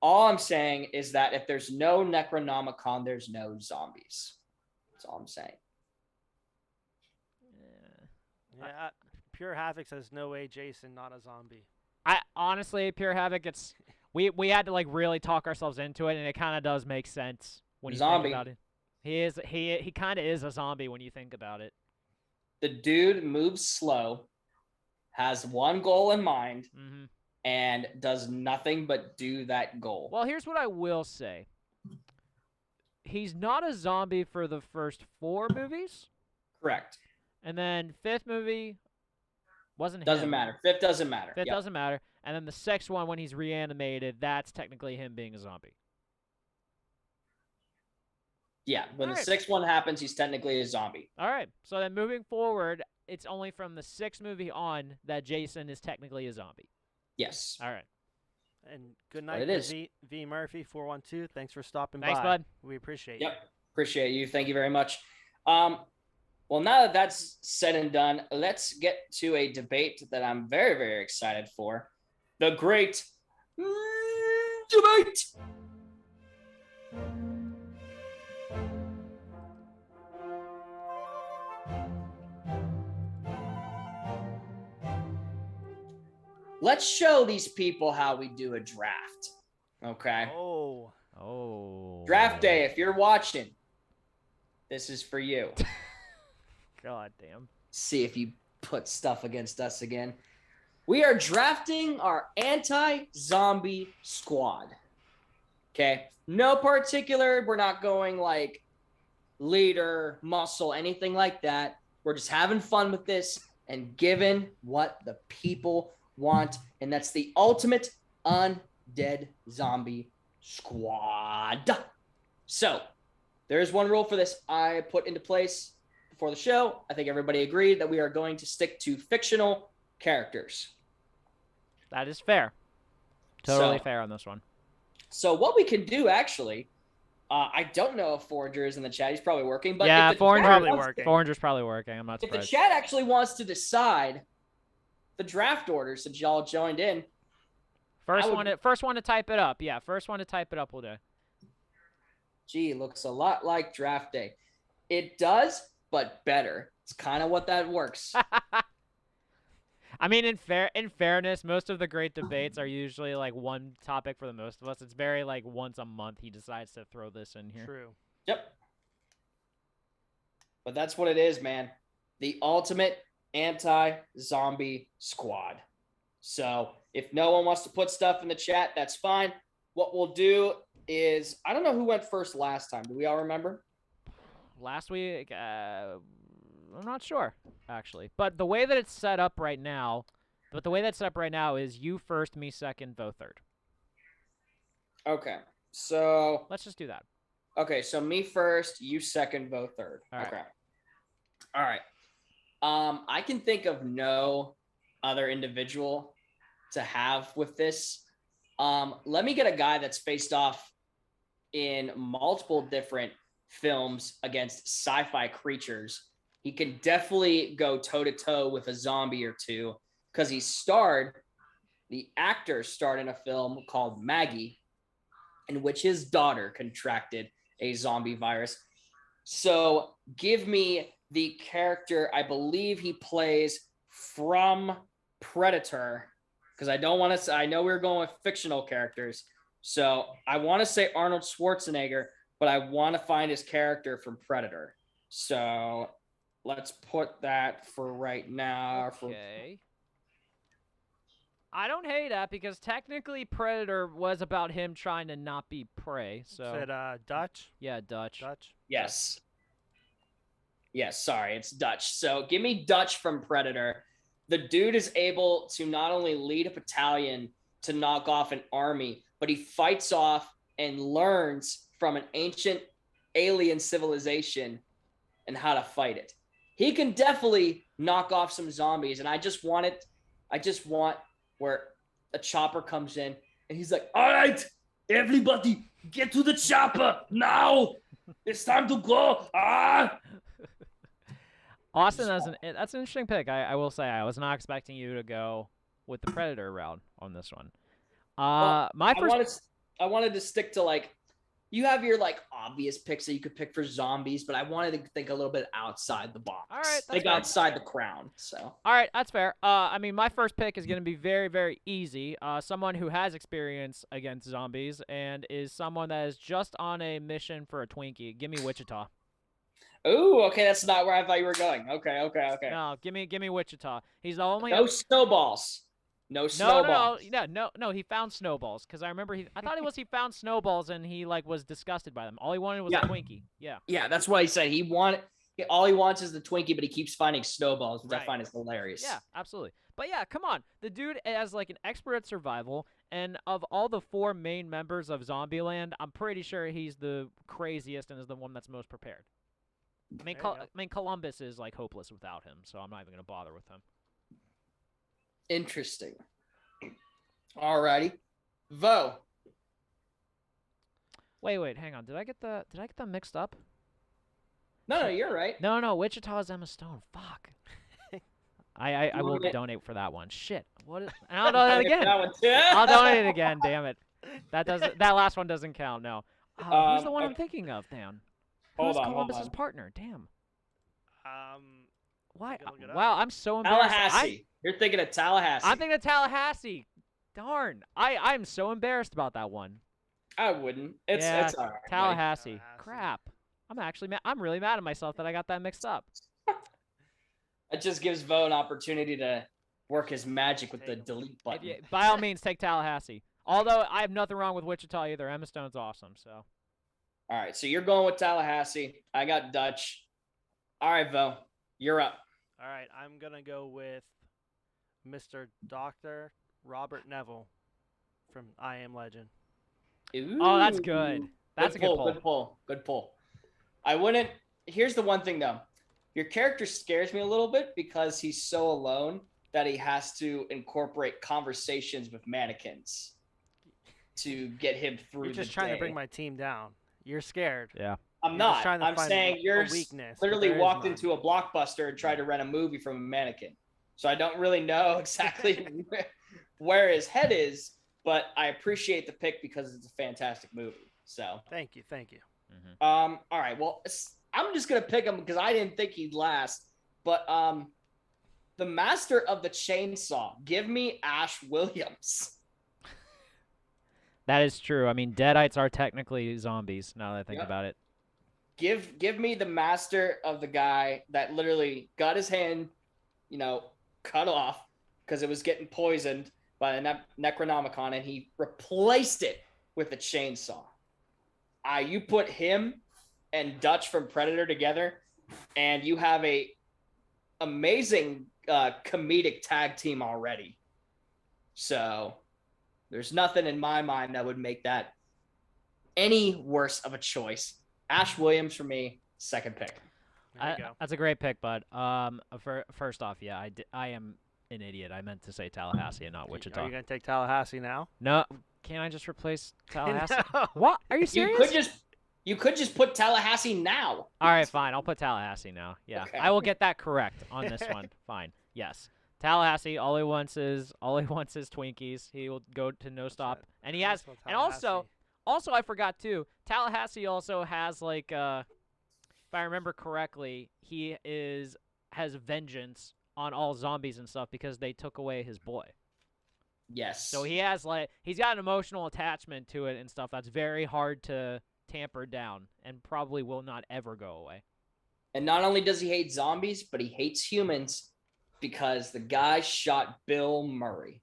All I'm saying is that if there's no Necronomicon, there's no zombies. That's all I'm saying. Yeah, Pure Havoc says no way Jason, not a zombie. I honestly, Pure Havoc, it's we had to like really talk ourselves into it, and it kind of does make sense when you Zombie. think about it. He kind of is a zombie when you think about it. The dude moves slow, has one goal in mind, hmm and does nothing but do that goal. Well, here's what I will say. He's not a zombie for the first 4 movies, Correct. and then 5th movie wasn't Doesn't him. matter. Fifth doesn't matter. Fifth Yep. doesn't matter, and then the 6th one when he's reanimated, that's technically him being a zombie. Yeah. When the Alright. 6th one happens, he's technically a zombie. All right, so then moving forward, it's only from the 6th movie on that Jason is technically a zombie. Yes. All right. And good What night, it is. V Murphy 412. Thanks for stopping Thanks, by. bud. We appreciate Yep. you. Appreciate you. Thank you very much. Well, now that that's said and done, let's get to a debate that I'm very, very excited for. The great debate. Let's show these people how we do a draft. Okay. Oh, Oh. Draft day, if you're watching, this is for you. God damn. See if you put stuff against us again. We are drafting our anti-zombie squad. Okay. No particular, we're not going like leader, muscle, anything like that. We're just having fun with this and giving what the people want. And that's the ultimate undead zombie squad. So there's one rule for this I put into place before the show. I think everybody agreed that we are going to stick to fictional characters. That is fair. Totally So- fair on this one. So what we can do actually, I don't know if Forager is in the chat. He's probably working. But Yeah, if the Forager chat probably wants- working. Foranger's probably working. I'm not If the surprised. chat actually wants to decide the draft order since y'all joined in, First would- one to type it up. Yeah, first one to type it up will do. gee, looks a lot like draft day. It does, but better. It's kind of what that works. I mean, in fairness, most of the great debates are usually like one topic for the most of us. It's very like once a month he decides to throw this in here. true. Yep. But that's what it is, man. The ultimate anti-zombie squad. So if no one wants to put stuff in the chat, that's fine. What we'll do is, I don't know who went first last time. Do we all remember? Last week, I'm not sure actually, but the way that it's set up right now, is you first, me second, Vo third. Okay. So, Let's just do that. okay. So me first, you second, vote third. All right. Okay. All right. I can think of no other individual to have with this. Let me get a guy that's faced off in multiple different films against sci-fi creatures, he can definitely go toe-to-toe with a zombie or two, because the actor starred in a film called Maggie, in which his daughter contracted a zombie virus. So give me the character I believe he plays from Predator, because I don't want to. I know we're going with fictional characters, so I want to say Arnold Schwarzenegger, but I want to find his character from Predator. So let's put that for right now. Okay. I don't hate that because technically Predator was about him trying to not be prey. So Is it Dutch? yeah, Dutch. Dutch? Yes. Yes, sorry, it's Dutch. So give me Dutch from Predator. The dude is able to not only lead a battalion to knock off an army, but he fights off and learns from an ancient alien civilization and how to fight it. He can definitely knock off some zombies, and I just want where a chopper comes in and he's like, "All right, everybody, get to the chopper now. It's time to go." Austin, that's an interesting pick. I will say I was not expecting you to go with the Predator route on this one. Well, My first. I wanted to stick to, like, you have your, like, obvious picks that you could pick for zombies, but I wanted to think a little bit outside the box. All right, that's think fair. outside the crown. So All right, that's fair. I mean, my first pick is going to be very, very easy. Someone who has experience against zombies and is someone that is just on a mission for a Twinkie. Give me Wichita. ooh, okay, that's not where I thought you were going. Okay. No, give me Wichita. He's the only. No snowballs. No snowballs. No. He found snowballs because I remember I thought he found snowballs and he like was disgusted by them. All he wanted was a Twinkie. Yeah. Yeah, that's what he said. All he wants is the Twinkie, but he keeps finding snowballs, which I Right. find is hilarious. Yeah, absolutely. But yeah, come on. The dude has like an expert at survival, and of all the 4 main members of Zombieland, I'm pretty sure he's the craziest and is the one that's most prepared. I mean, There you go. Columbus is like hopeless without him, so I'm not even gonna bother with him. Interesting. Alrighty. Vo. Wait, hang on. Did I get them mixed up? No, you're right. No. Wichita is Emma Stone. Fuck. I will donate for that one. Shit. What? And I'll donate again. That one too. I'll donate again. Damn it. That last one doesn't count. No. Who's the one I'm thinking of, Dan? Who's Hold on. Columbus's partner? Damn. Why? Look it up. Wow, I'm so embarrassed. Tallahassee. You're thinking of Tallahassee. I'm thinking of Tallahassee. Darn. I'm so embarrassed about that one. I wouldn't. It's Yeah, all right. Tallahassee. Tallahassee. Crap. I'm really mad at myself that I got that mixed up. It just gives Vo an opportunity to work his magic with the Take delete button. By all means, take Tallahassee. Although I have nothing wrong with Wichita either. Emma Stone's awesome. So. All right, so you're going with Tallahassee. I got Dutch. All right, Vo, you're up. All right, I'm going to go with Mr. Dr. Robert Neville from I Am Legend. Oh, that's good. That's a good pull. Good pull. I wouldn't. Here's the one thing, though. Your character scares me a little bit because he's so alone that he has to incorporate conversations with mannequins to get him through You're just the trying day. to bring my team down. You're scared. Yeah. I'm You're not. just trying to I'm find saying a you're weakness, but literally there is walked none. into a Blockbuster and tried to rent a movie from a mannequin. So I don't really know exactly where his head is, but I appreciate the pick because it's a fantastic movie. So, Thank you. all right. Well, I'm just gonna pick him because I didn't think he'd last. But the master of the chainsaw, give me Ash Williams. That is true. I mean, Deadites are technically zombies. Now that I think Yep. about it. Give me the master of the guy that literally got his hand, cut off because it was getting poisoned by the Necronomicon, and he replaced it with a chainsaw. You put him and Dutch from Predator together, and you have a amazing comedic tag team already. So there's nothing in my mind that would make that any worse of a choice. Ash Williams for me, second pick. There you go. That's a great pick, bud. First off, yeah, I am an idiot. I meant to say Tallahassee and not Are Wichita. you going to take Tallahassee now? No, can't I just replace Tallahassee? No. What? Are you You serious? could just You could just put Tallahassee now. All right, fine. I'll put Tallahassee now. Yeah, Okay. I will get that correct on this one. Fine. Yes, Tallahassee. All he wants is Twinkies. He will go to No Stop, and he has. And also, I forgot too. Tallahassee also has like, if I remember correctly, he has vengeance on all zombies and stuff because they took away his boy. Yes. So he's got an emotional attachment to it and stuff that's very hard to tamper down and probably will not ever go away. And not only does he hate zombies, but he hates humans because the guy shot Bill Murray.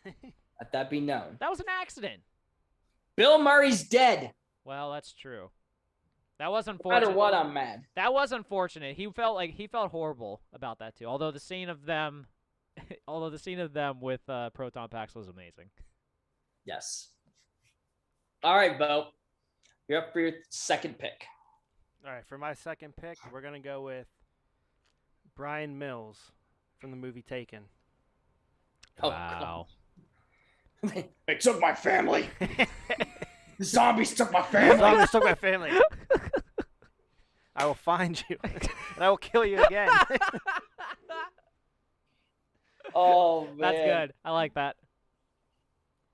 Let that be known. That was an accident. Bill Murray's dead. Well, that's true. That was No unfortunate. matter what, I'm mad. That was unfortunate. He felt horrible about that too. Although the scene of them with proton packs was amazing. Yes. All right, Bo. You're up for your second pick. All right, for my second pick, we're going to go with Brian Mills from the movie Taken. Oh, Wow. They took my family. The zombies took my family. Zombies took my family. I will find you, and I will kill you again. Oh, man. That's good. I like that.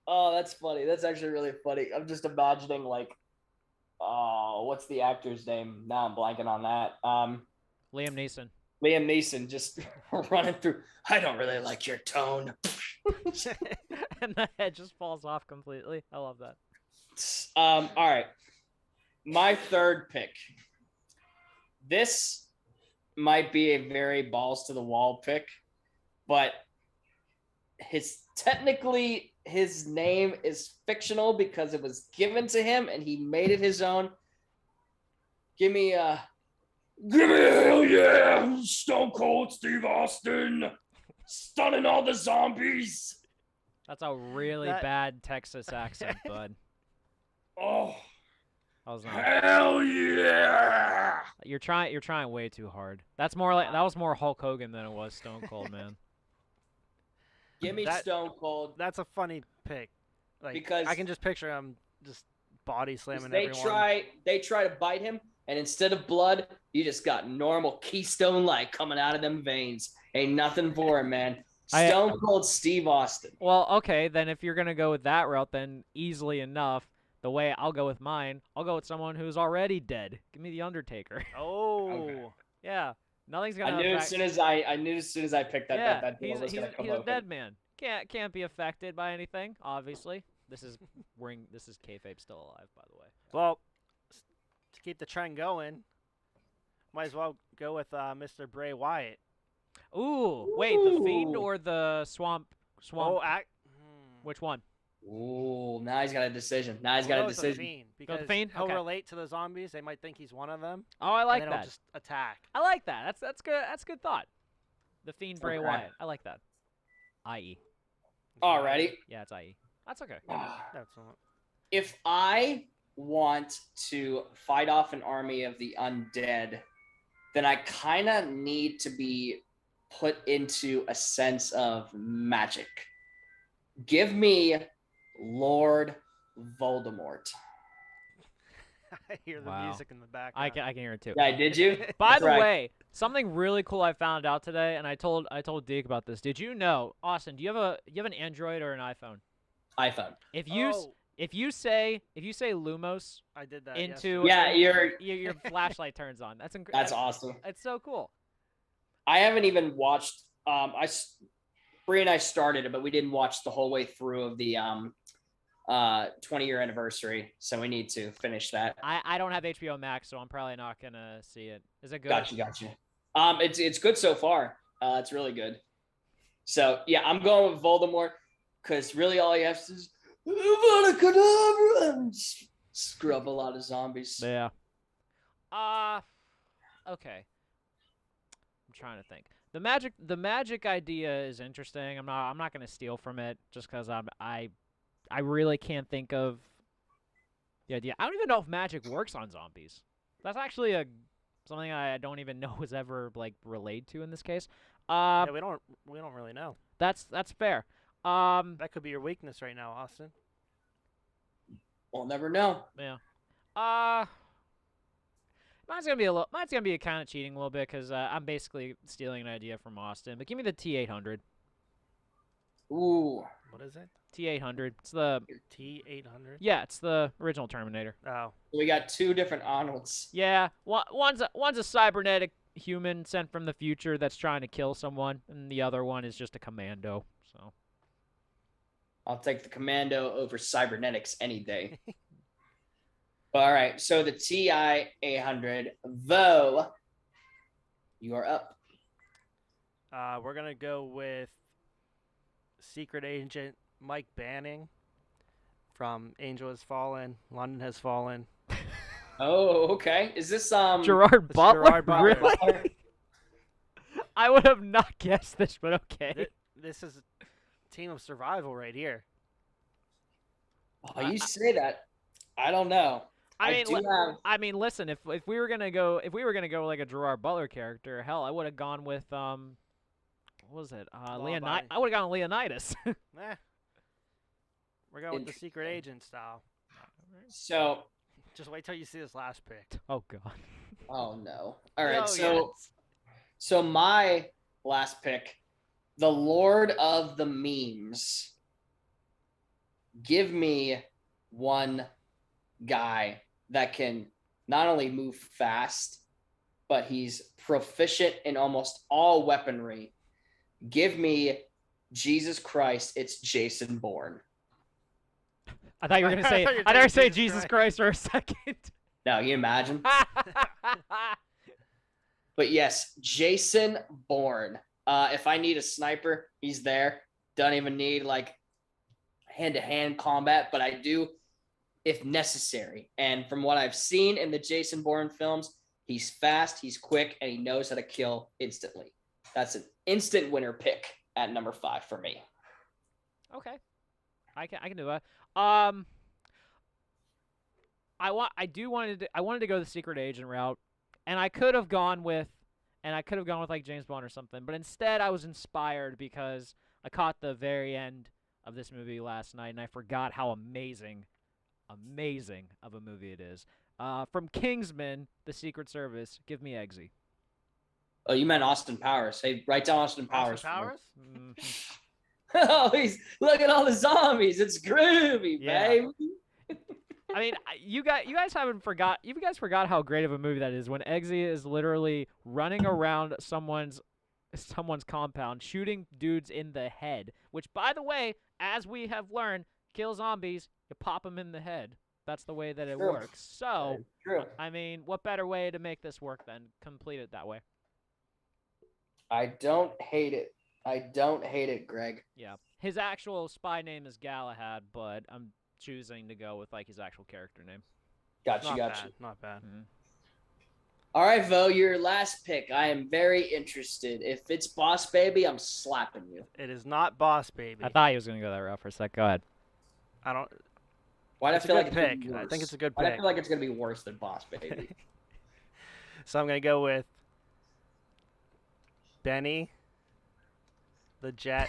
Oh, that's funny. That's actually really funny. I'm just imagining, like, what's the actor's name? Now I'm blanking on that. Liam Neeson. Liam Neeson just running through. I don't really like your tone. And the head just falls off completely. I love that. All right. My third pick. This might be a very balls to the wall pick, but technically his name is fictional because it was given to him and he made it his own. Give me hell yeah, Stone Cold Steve Austin, stunning all the zombies. That's a really bad Texas accent, bud. Oh, I was not. hell yeah! You're trying way too hard. That was more Hulk Hogan than it was Stone Cold, man. Give me Stone Cold. That's a funny pick. Like, Because I can just picture him just body slamming they everyone. They try to bite him, and instead of blood, you just got normal Keystone Light coming out of them veins. Ain't nothing for him, man. Stone Cold Steve Austin. Well, okay, then if you're gonna go with that route, then easily enough, the way I'll go with mine, I'll go with someone who's already dead. Give me the Undertaker. Oh, Okay. Yeah, nothing's gonna. I knew as soon as I picked that, Yeah, that door was he's gonna come a open. dead man. Can't be affected by anything. Obviously, this is kayfabe still alive, by the way. well, to keep the trend going, might as well go with Mr. Bray Wyatt. Ooh, wait, the Fiend or the Swamp? Oh, Which one? Ooh, now he's got a decision. Now he's We'll got go a with the decision. Fiend, Go with because the Fiend? he'll Okay. relate to the zombies. They might think he's one of them. Oh, I like and then that. he'll just attack. I like that. That's good. That's good thought. The Fiend Bray Okay. Wyatt. I like that. IE. Alrighty. Yeah, it's IE. That's okay. That's not. If I want to fight off an army of the undead, then I kind of need to be put into a sense of magic. Give me Lord Voldemort. I hear the Wow. music in the background. I can hear it too. Yeah, did you? By the Right. way, something really cool I found out today, and I told Deke about this. Did you know, Austin? Do you have an Android or an iPhone? iPhone. If you say Lumos I did that. into Yeah, your flashlight turns on. That's that's awesome. It's so cool. I haven't even watched. Bree and I started it, but we didn't watch the whole way through of the 20-year anniversary. So we need to finish that. I don't have HBO Max, so I'm probably not gonna see it. Is it good? Gotcha. It's good so far. It's really good. So yeah, I'm going with Voldemort because really all he has to is and screw up a lot of zombies. Yeah. Okay. I'm trying to think. The magic idea is interesting. I'm not gonna steal from it just because I really can't think of the idea. I don't even know if magic works on zombies. That's actually something I don't even know was ever like relayed to in this case. Yeah, we don't really know. That's fair. That could be your weakness right now, Austin. We'll never know. Yeah. Mine's gonna be a kind of cheating a little bit because I'm basically stealing an idea from Austin. But give me the T800. Ooh. What is it? T800. It's the T800. It's the original Terminator. Oh. We got two different Arnolds. Yeah, one's a cybernetic human sent from the future that's trying to kill someone, and the other one is just a commando. So I'll take the Commando over cybernetics any day. All right, so the TI 800, Vo, you are up. We're gonna go with Secret Agent Mike Banning from Angel Has Fallen, London Has Fallen. Oh, okay. Is this Gerard It's Butler? Gerard Butler. Really? I would have not guessed this, but okay. This is a team of survival right here. Oh, you say that. I don't know. I mean, listen. If we were gonna go like a Gerard Butler character, hell, I would have gone with what was it? Law-abiding. I would have gone with Leonidas. We're going with the Secret Agent style. So, Just wait till you see this last pick. Oh God. oh no. All right, Oh, so my last pick, the Lord of the Memes. Give me one guy that can not only move fast, but he's proficient in almost all weaponry. Give me Jesus Christ, it's Jason Bourne. I thought you were gonna say. I thought you were I never saying say Jesus Jesus Christ for a second. Now, you imagine? But yes, Jason Bourne. If I need a sniper, he's there. Don't even need like hand-to-hand combat, but I do if necessary. And from what I've seen in the Jason Bourne films, he's fast, he's quick, and he knows how to kill instantly. That's an instant winner pick at number 5 for me. Okay, I can do that. I wanted to go the secret agent route, and I could have gone with like James Bond or something, but instead I was inspired because I caught the very end of this movie last night, and I forgot how amazing of a movie it is. From Kingsman, The Secret Service, give me Eggsy. Oh, you meant Austin Powers. Hey, write down Austin Powers. Austin Powers? Oh, look at all the zombies. It's groovy, Yeah. baby. I mean, you guys forgot how great of a movie that is when Eggsy is literally running around someone's compound, shooting dudes in the head. Which, by the way, as we have learned, kill zombies, you pop them in the head. That's the way that it True. works. So, True. I mean, what better way to make this work than complete it that way? I don't hate it, Greg. Yeah. His actual spy name is Galahad, but I'm choosing to go with like his actual character name. Got you. Not bad. Mm-hmm. All right, Vo, your last pick. I am very interested. If it's Boss Baby, I'm slapping you. It is not Boss Baby. I thought he was gonna go that route for a sec. Go ahead. I don't. Why do I It's a feel good like it's gonna pick. be worse? I think it's a good Why do I pick. feel like it's gonna be worse than Boss Baby? So I'm gonna go with Benny, the Jet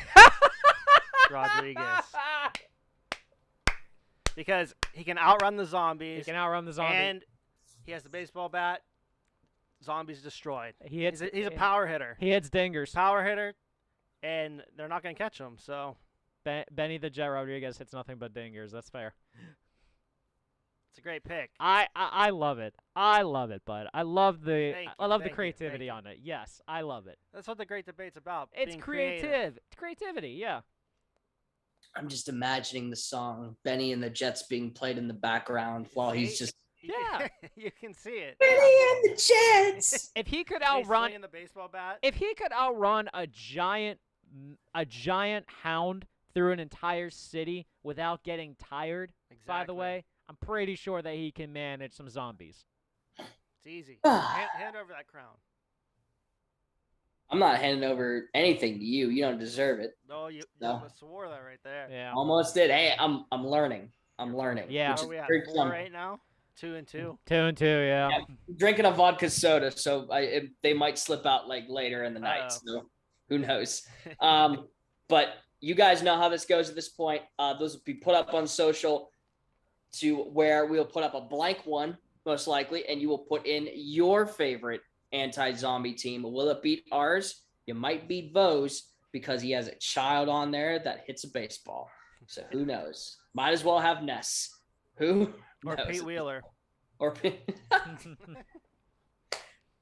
Rodriguez, because he can outrun the zombies. He can outrun the zombie. And he has the baseball bat. Zombies destroyed. He's He's a power hitter. He hits dingers. Power hitter, and they're not gonna catch him. So Benny the Jet Rodriguez hits nothing but dingers. That's fair. it's a great pick. I love it. I love it, bud. I love the Thank you, creativity thank on it. Yes, I love it. That's what the great debate's about. It's being creative. It's creativity. Yeah. I'm just imagining the song Benny and the Jets being played in the background while he's See? just Yeah. You can see it. Benny and the Jets. If he could He's outrun, swinging the baseball bat. if he could outrun a giant hound through an entire city without getting tired, by the Exactly. way, I'm pretty sure that he can manage some zombies. It's easy. hand over that crown. I'm not handing over anything to you. You don't deserve it. No, you No. almost swore that right there. Yeah. Almost did. Hey, I'm learning. I'm learning. Yeah. which Where is are we at? very 4 fun. right now? 2 and 2. 2 and 2. Yeah. Yeah. Drinking a vodka soda, so they might slip out like later in the night. So who knows? But you guys know how this goes at this point. Those will be put up on social. to where we'll put up a blank one, most likely, and you will put in your favorite anti-zombie team. Will it beat ours? You might beat Vo's because he has a child on there that hits a baseball. So who knows? Might as well have Ness. Who Or knows? Pete Wheeler. Or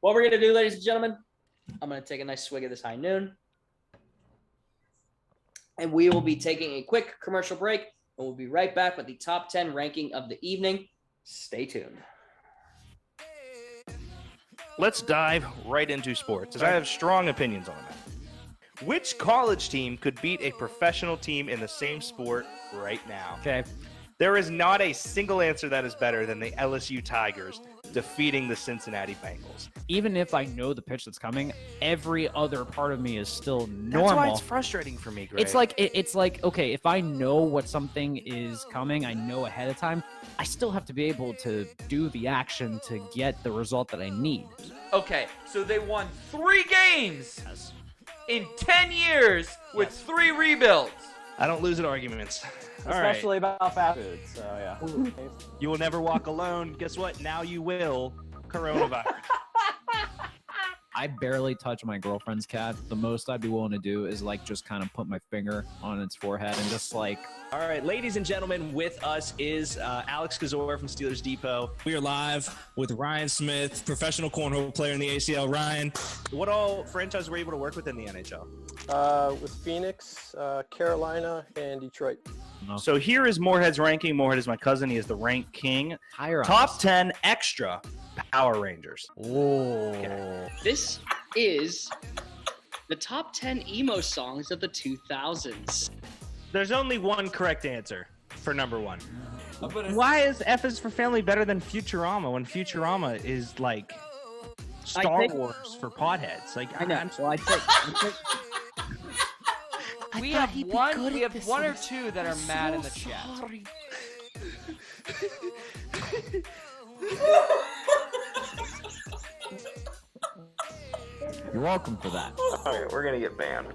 what we're going to do, ladies and gentlemen, I'm going to take a nice swig of this high noon. And we will be taking a quick commercial break. And we'll be right back with the top 10 ranking of the evening. Stay tuned. Let's dive right into sports, as I have strong opinions on that. Which college team could beat a professional team in the same sport right now? Okay. There is not a single answer that is better than the LSU Tigers defeating the Cincinnati Bengals. Even if I know the pitch that's coming, every other part of me is still normal. That's why it's frustrating for me, Greg. It's like okay, if I know what something is coming, I know ahead of time. I still have to be able to do the action to get the result that I need. Okay, so they won 3 games in 10 years with 3 rebuilds. I don't lose at arguments. All right. Especially about fast food. So yeah. You will never walk alone. Guess what? Now you will. Coronavirus. I barely touch my girlfriend's cat. The most I'd be willing to do is like just kind of put my finger on its forehead and just like. All right, ladies and gentlemen, with us is Alex Kazor from Steelers Depot. We are live with Ryan Smith, professional cornhole player in the ACL. Ryan, What all franchises were you able to work with in the NHL? With Phoenix, Carolina, and Detroit. No. So here is Moorhead's ranking. Moorhead is my cousin. He is the rank king. Higher on Top this. 10 extra Power Rangers. Oh. This is the top 10 emo songs of the 2000s. There's only one correct answer for number 1. Why is F is for Family better than Futurama when Futurama is like Star Wars for potheads? Like I know. I'm- I think We have one or two that are mad in the chat. You're welcome for that. Okay, we're gonna get banned.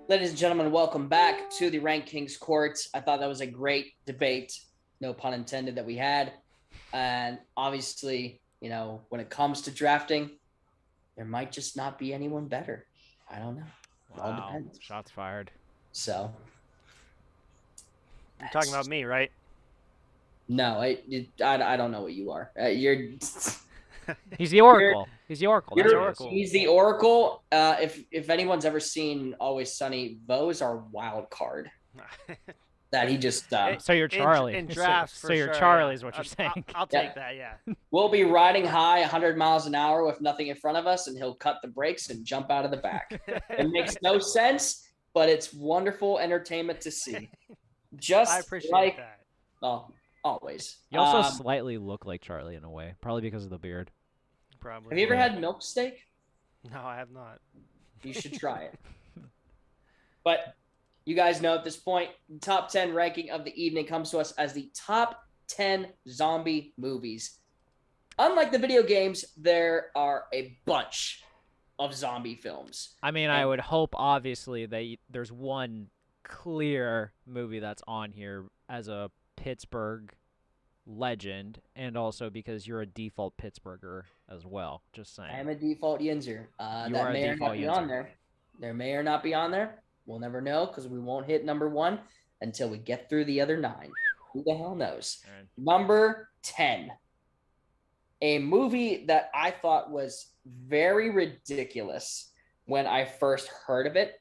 Ladies and gentlemen, welcome back to the RankKing's Court. I thought that was a great debate, no pun intended, that we had. And obviously, you know, when it comes to drafting, there might just not be anyone better. I don't know. It all Wow. depends. Shots fired. So, You're talking about me, right? no, I don't know what you are. You're He's the Oracle. He's the Oracle. That's You're- Oracle. He's the Oracle. If anyone's ever seen Always Sunny, Vo's our wild card that he just. So you're Charlie. In drafts, so for you're sure, Charlie yeah. is what you're I'll- saying. I'll Yeah. take that, yeah. We'll be riding high 100 miles an hour with nothing in front of us, and he'll cut the brakes and jump out of the back. It makes no sense, but it's wonderful entertainment to see. Just I appreciate like, that. well, always. You also slightly look like Charlie in a way, probably because of the beard. Probably. have you ever had milk steak? No, I have not. You should try it. But you guys know at this point, the top 10 ranking of the evening comes to us as the top 10 zombie movies. Unlike the video games, there are a bunch of zombie films. I mean, I would hope, obviously, that there's one clear movie that's on here as a Pittsburgh legend, and also because you're a default Pittsburgher as well. Just saying. I am a default Yinzer. You That are a may or not default be Yinzer. on there. There may or not be on there. We'll never know because we won't hit number 1 until we get through the other 9. Who the hell knows? Aaron. Number 10. A movie that I thought was very ridiculous when I first heard of it.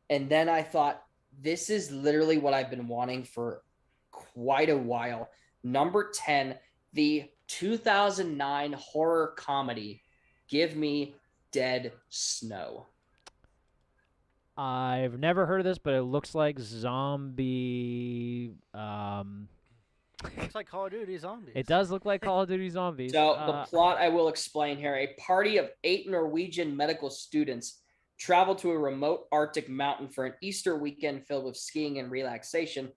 And then I thought, this is literally what I've been wanting for quite a while. Number 10, the 2009 horror comedy, Give Me Dead Snow. I've never heard of this, but it looks like zombie. Looks like Call of Duty Zombies. It does look like Call of Duty Zombies. So the plot I will explain here. A party of 8 Norwegian medical students travel to a remote Arctic mountain for an Easter weekend filled with skiing and relaxation.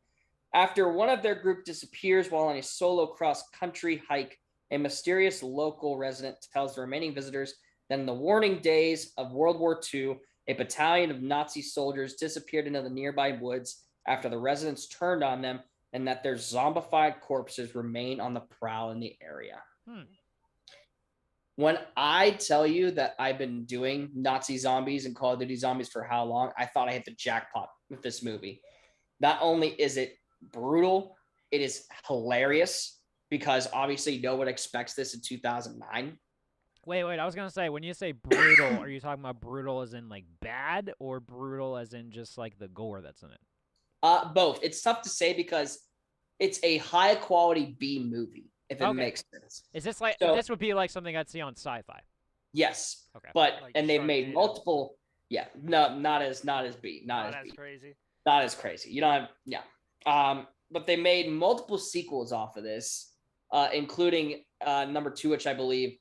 After one of their group disappears while on a solo cross-country hike, a mysterious local resident tells the remaining visitors that in the warning days of World War II, a battalion of Nazi soldiers disappeared into the nearby woods after the residents turned on them, and that their zombified corpses remain on the prowl in the area. When I tell you that I've been doing Nazi zombies and Call of Duty Zombies for how long, I thought I hit the jackpot with this movie. Not only is it brutal, it is hilarious, because obviously no one expects this in 2009. Wait, I was going to say, when you say brutal, are you talking about brutal as in like bad, or brutal as in just like the gore that's in it? Both. It's tough to say because it's a high quality B movie, if it makes sense. Is this like, this would be like something I'd see on Sci-Fi? Yes. Okay. But, Like and they've made Sharknado. multiple, not as B. Not as crazy. Not as crazy. You don't have, but they made multiple sequels off of this, including number 2, which I believe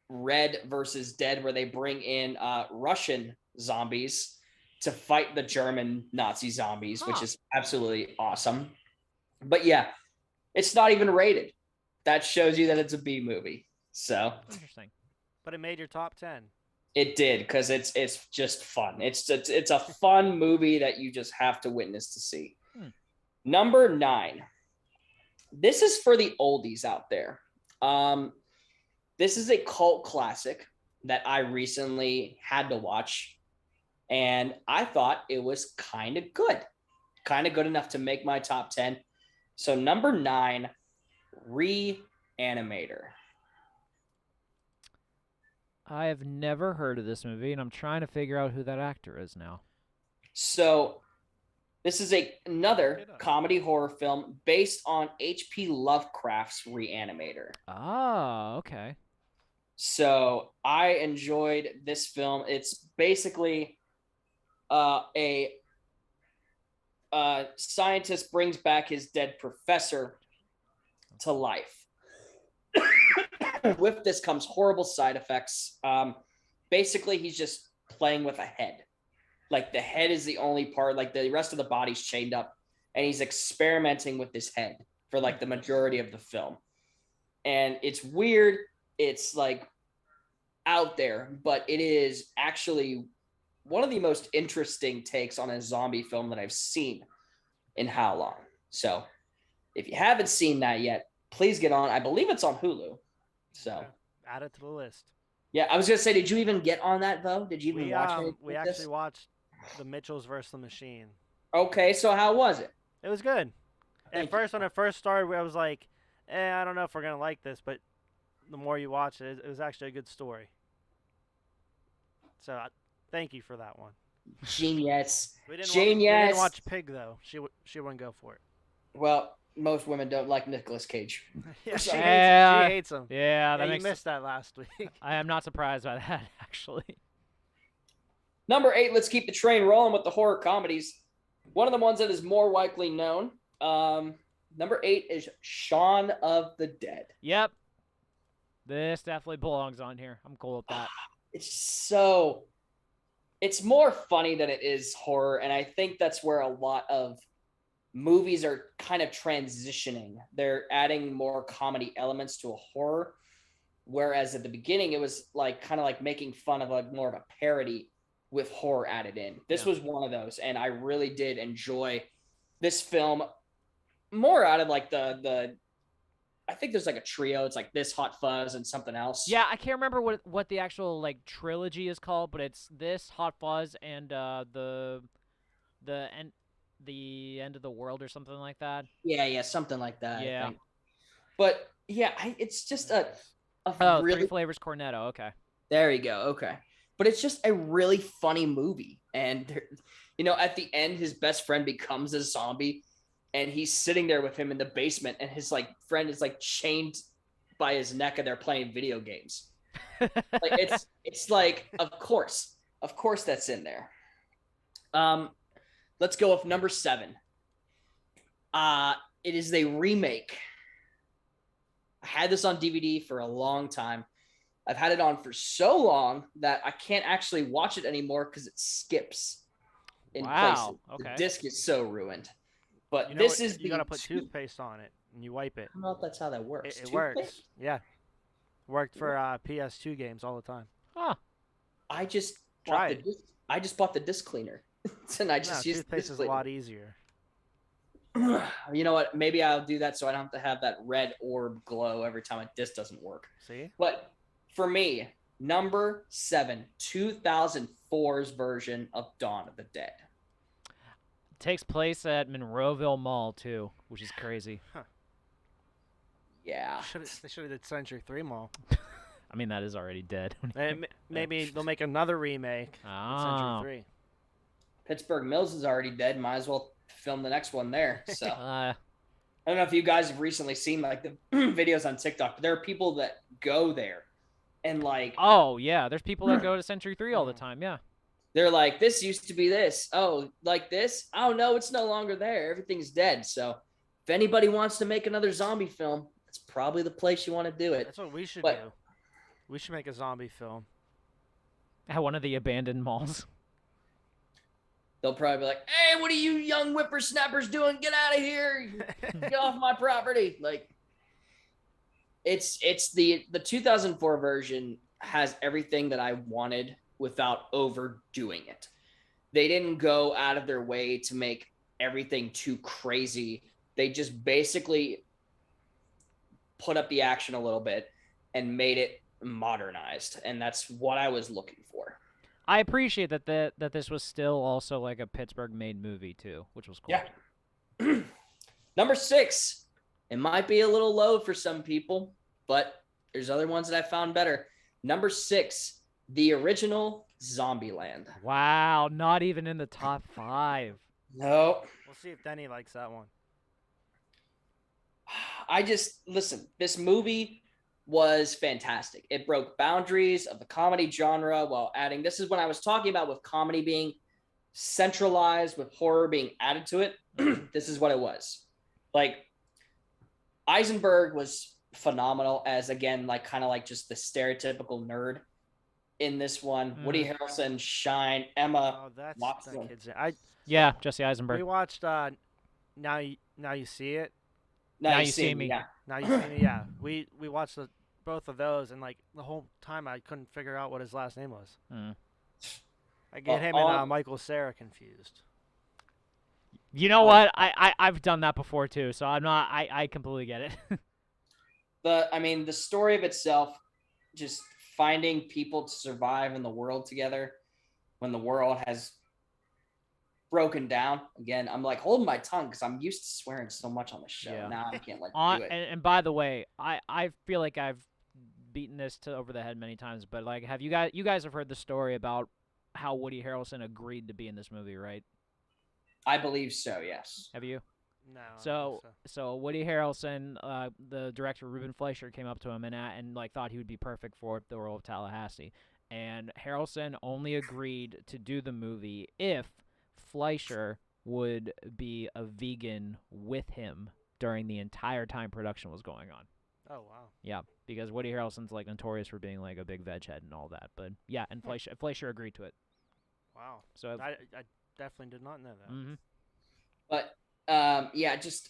Red versus Dead, where they bring in Russian zombies to fight the German Nazi zombies, which is absolutely awesome. But yeah, it's not even rated. That shows you that it's a B movie. So interesting. But it made your top 10. It did, because it's just fun. It's a fun movie that you just have to witness to see. Number 9. This is for the oldies out there. This is a cult classic that I recently had to watch, and I thought it was kind of good enough to make my top 10. So number 9, Reanimator. I have never heard of this movie, and I'm trying to figure out who that actor is now. So this is another comedy horror film based on H.P. Lovecraft's Reanimator. Oh, okay. So I enjoyed this film. It's basically a scientist brings back his dead professor to life. With this comes horrible side effects. Basically, he's just playing with a head. Like, the head is the only part, like the rest of the body's chained up, and he's experimenting with this head for like the majority of the film. And it's weird. It's like out there, but it is actually one of the most interesting takes on a zombie film that I've seen in how long. So if you haven't seen that yet, please get on. I believe it's on Hulu. So add it to the list. Yeah, I was gonna say, did you even get on that though? Did you even watch it? We actually watched The Mitchells versus the Machine. Okay, so how was it? It was good. At first, when it first started, I was like, I don't know if we're gonna like this, but the more you watch it, it was actually a good story. So thank you for that one. Genius. We didn't watch Pig though. She wouldn't go for it. Well, most women don't like Nicolas Cage. Yeah, she hates him. Yeah, you missed that last week. I am not surprised by that, actually. Number 8, let's keep the train rolling with the horror comedies. One of the ones that is more widely known. Number 8 is Shaun of the Dead. Yep. This definitely belongs on here. I'm cool with that. It's more funny than it is horror, and I think that's where a lot of movies are kind of transitioning. They're adding more comedy elements to a horror, whereas at the beginning it was like kind of like making fun of like more of a parody with horror added in. This was one of those, and I really did enjoy this film more out of like the I think there's like a trio. It's like this, Hot Fuzz, and something else. Yeah, I can't remember what the actual like trilogy is called, but it's this, Hot Fuzz, and the end of the world or something like that. Yeah, something like that. Yeah. I think. But yeah, it's just a really Three Flavors Cornetto. Okay. There you go. Okay. But it's just a really funny movie. And, at the end, his best friend becomes a zombie, and he's sitting there with him in the basement, and his friend is chained by his neck, and they're playing video games. It's like, of course that's in there. Let's go with number 7. It is a remake I had this on DVD for a long time. I've had it on for so long that I can't actually watch it anymore because it skips in places. Okay. The disc is so ruined. But You this is you gotta put toothpaste on it and you wipe it. I don't know if that's how that works. It works. Yeah, worked for PS2 games all the time. Huh. I just Try bought the disc cleaner, and I just use toothpaste is a lot easier. You know what? Maybe I'll do that so I don't have to have that red orb glow every time a disc doesn't work. See? But for me, number 7, 2004's version of Dawn of the Dead. Takes place at Monroeville Mall too, which is crazy. Huh. Yeah. They should have did Century 3 Mall. I mean, that is already dead. Maybe they'll make another remake. Century 3. Pittsburgh Mills is already dead. Might as well film the next one there. So Uh, I don't know if you guys have recently seen like the videos on TikTok, but there are people that go there and like, oh yeah, there's people that go to Century 3 all the time. Yeah. they're like, this used to be this. Oh, like this? Oh no, it's no longer there. Everything's dead. So if anybody wants to make another zombie film, it's probably the place you want to do it. That's what we should do. We should make a zombie film. At one of the abandoned malls. They'll probably be like, hey, what are you young whippersnappers doing? Get out of here. Get off my property. Like, it's the 2004 version has everything that I wanted without overdoing it. They didn't go out of their way to make everything too crazy. They just basically put up the action a little bit and made it modernized. And that's what I was looking for. I appreciate that this was still also like a Pittsburgh-made movie too, which was cool. Yeah. Number 6. It might be a little low for some people, but there's other ones that I found better. Number 6, the original Zombieland. Wow, not even in the top 5. No. We'll see if Denny likes that one. Listen, this movie was fantastic. It broke boundaries of the comedy genre while adding, this is when I was talking about with comedy being centralized, with horror being added to it. This is what it was. Like, Eisenberg was phenomenal as, again, like kind of like just the stereotypical nerd in this one. Woody Harrelson, Shine, Emma Watson. Yeah, Jesse Eisenberg. We watched Now You See It. Now You See Me. Yeah. Now You See Me. Yeah. We watched both of those, and like the whole time I couldn't figure out what his last name was. I get him and Michael Cera confused. You know what? I've done that before too, so I'm not. I completely get it. The story of itself, just finding people to survive in the world together when the world has broken down. Again, I'm like holding my tongue because I'm used to swearing so much on the show. Yeah. Now I can't do it. And by the way, I feel like I've beaten this over the head many times, but like, have you guys have heard the story about how Woody Harrelson agreed to be in this movie, right? I believe so. Yes. Have you? No. So Woody Harrelson, the director Ruben Fleischer, came up to him and like thought he would be perfect for the role of Tallahassee, and Harrelson only agreed to do the movie if Fleischer would be a vegan with him during the entire time production was going on. Oh wow. Yeah, because Woody Harrelson's like notorious for being like a big veg head and all that. But yeah, and Fleischer agreed to it. Wow. So I definitely did not know that. Mm-hmm. But yeah, just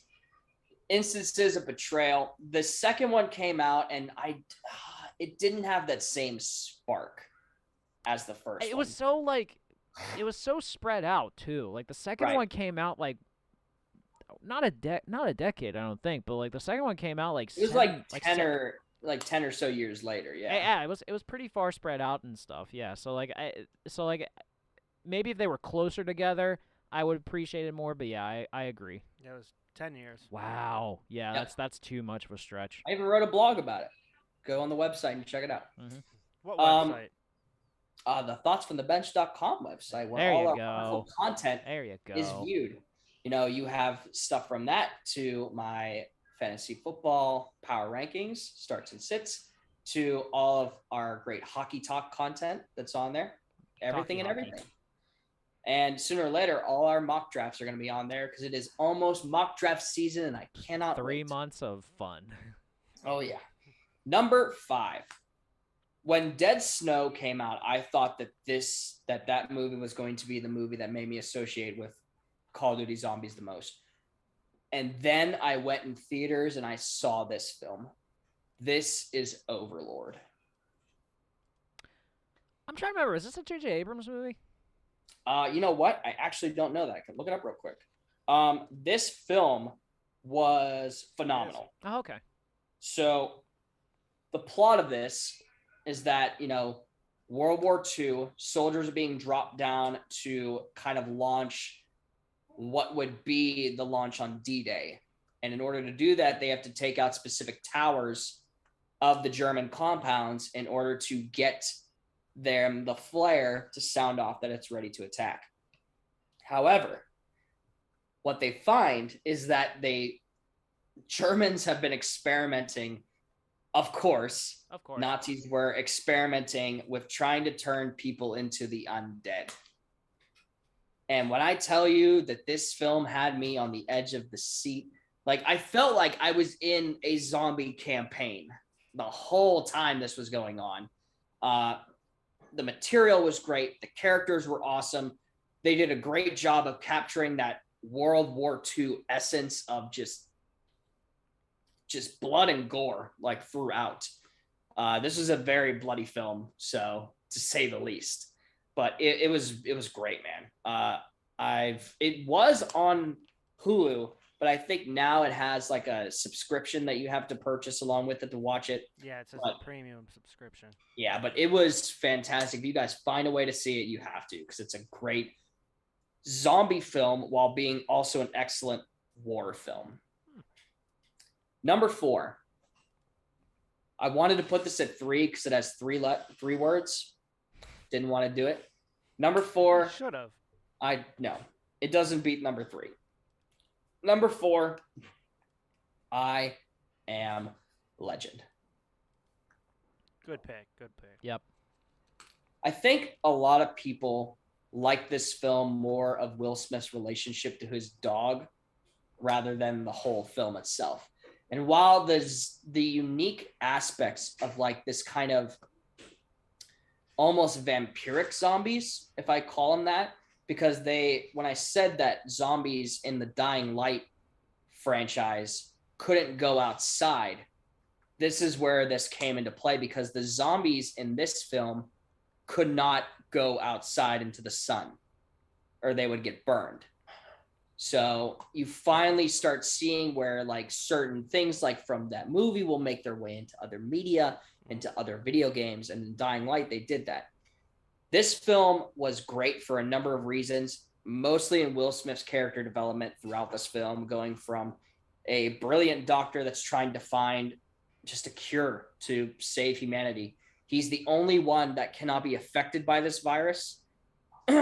instances of betrayal. The second one came out, and it didn't have that same spark as the first. It was so like, it was so spread out too. Like the second one came out like not a decade, I don't think, but like the second one came out like it was like 10 or so years later. Yeah, it was pretty far spread out and stuff. Yeah, so maybe if they were closer together, I would appreciate it more. But yeah, I agree. Yeah, it was 10 years. Wow. Yeah, that's too much of a stretch. I even wrote a blog about it. Go on the website and check it out. Mm-hmm. What website? The thoughtsfromthebench.com website, where all our wonderful content is viewed. You know, you have stuff from that to my fantasy football power rankings, starts and sits, to all of our great hockey talk content that's on there. Everything. And sooner or later, all our mock drafts are going to be on there because it is almost mock draft season, and I cannot 3 months of fun. Oh, yeah. Number 5. When Dead Snow came out, I thought that that movie was going to be the movie that made me associate with Call of Duty Zombies the most. And then I went in theaters and I saw this film. This is Overlord. I'm trying to remember. Is this a J.J. Abrams movie? You know what? I actually don't know that. I can look it up real quick. This film was phenomenal. Oh, okay. So the plot of this is that, World War II, soldiers are being dropped down to kind of launch what would be the launch on D-Day. And in order to do that, they have to take out specific towers of the German compounds in order to get the flare to sound off that it's ready to attack. However, what they find is that Germans have been experimenting. Of course, Nazis were experimenting with trying to turn people into the undead. And when I tell you that this film had me on the edge of the seat, like I felt like I was in a zombie campaign the whole time this was going on. The material was great. The characters were awesome. They did a great job of capturing that World War II essence of just blood and gore, like throughout. This was a very bloody film, so to say the least. But it was great, man. It was on Hulu, but I think now it has like a subscription that you have to purchase along with it to watch it. Yeah, it says a premium subscription. Yeah, but it was fantastic. If you guys find a way to see it, you have to, because it's a great zombie film while being also an excellent war film. Number 4. I wanted to put this at 3 because it has three words. Didn't want to do it. Number 4. Should have. No, it doesn't beat number 3. Number 4. I Am Legend. Good pick. Good pick. Yep. I think a lot of people like this film more of Will Smith's relationship to his dog rather than the whole film itself. And while there's the unique aspects of like this kind of almost vampiric zombies, if I call them that, because when I said that zombies in the Dying Light franchise couldn't go outside, this is where this came into play, because the zombies in this film could not go outside into the sun or they would get burned. So you finally start seeing where like certain things like from that movie will make their way into other media, into other video games. And in Dying Light, they did that. This film was great for a number of reasons, mostly in Will Smith's character development throughout this film, going from a brilliant doctor that's trying to find just a cure to save humanity. He's the only one that cannot be affected by this virus,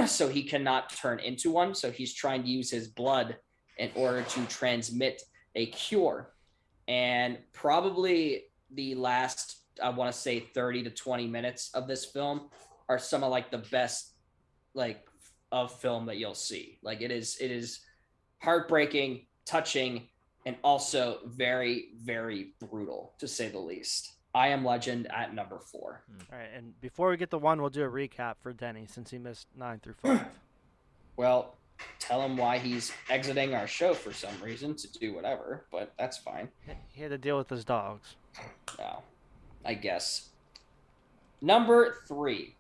so he cannot turn into one. So he's trying to use his blood in order to transmit a cure. And probably the last, I want to say 30 to 20 minutes of this film are some of like the best like of film that you'll see. Like it is heartbreaking, touching, and also very, very brutal, to say the least. I Am Legend at number 4. All right, and before we get to 1, we'll do a recap for Denny since he missed 9 through 5. Well, tell him why he's exiting our show for some reason to do whatever, but that's fine. He had to deal with his dogs. No, I guess. Number 3.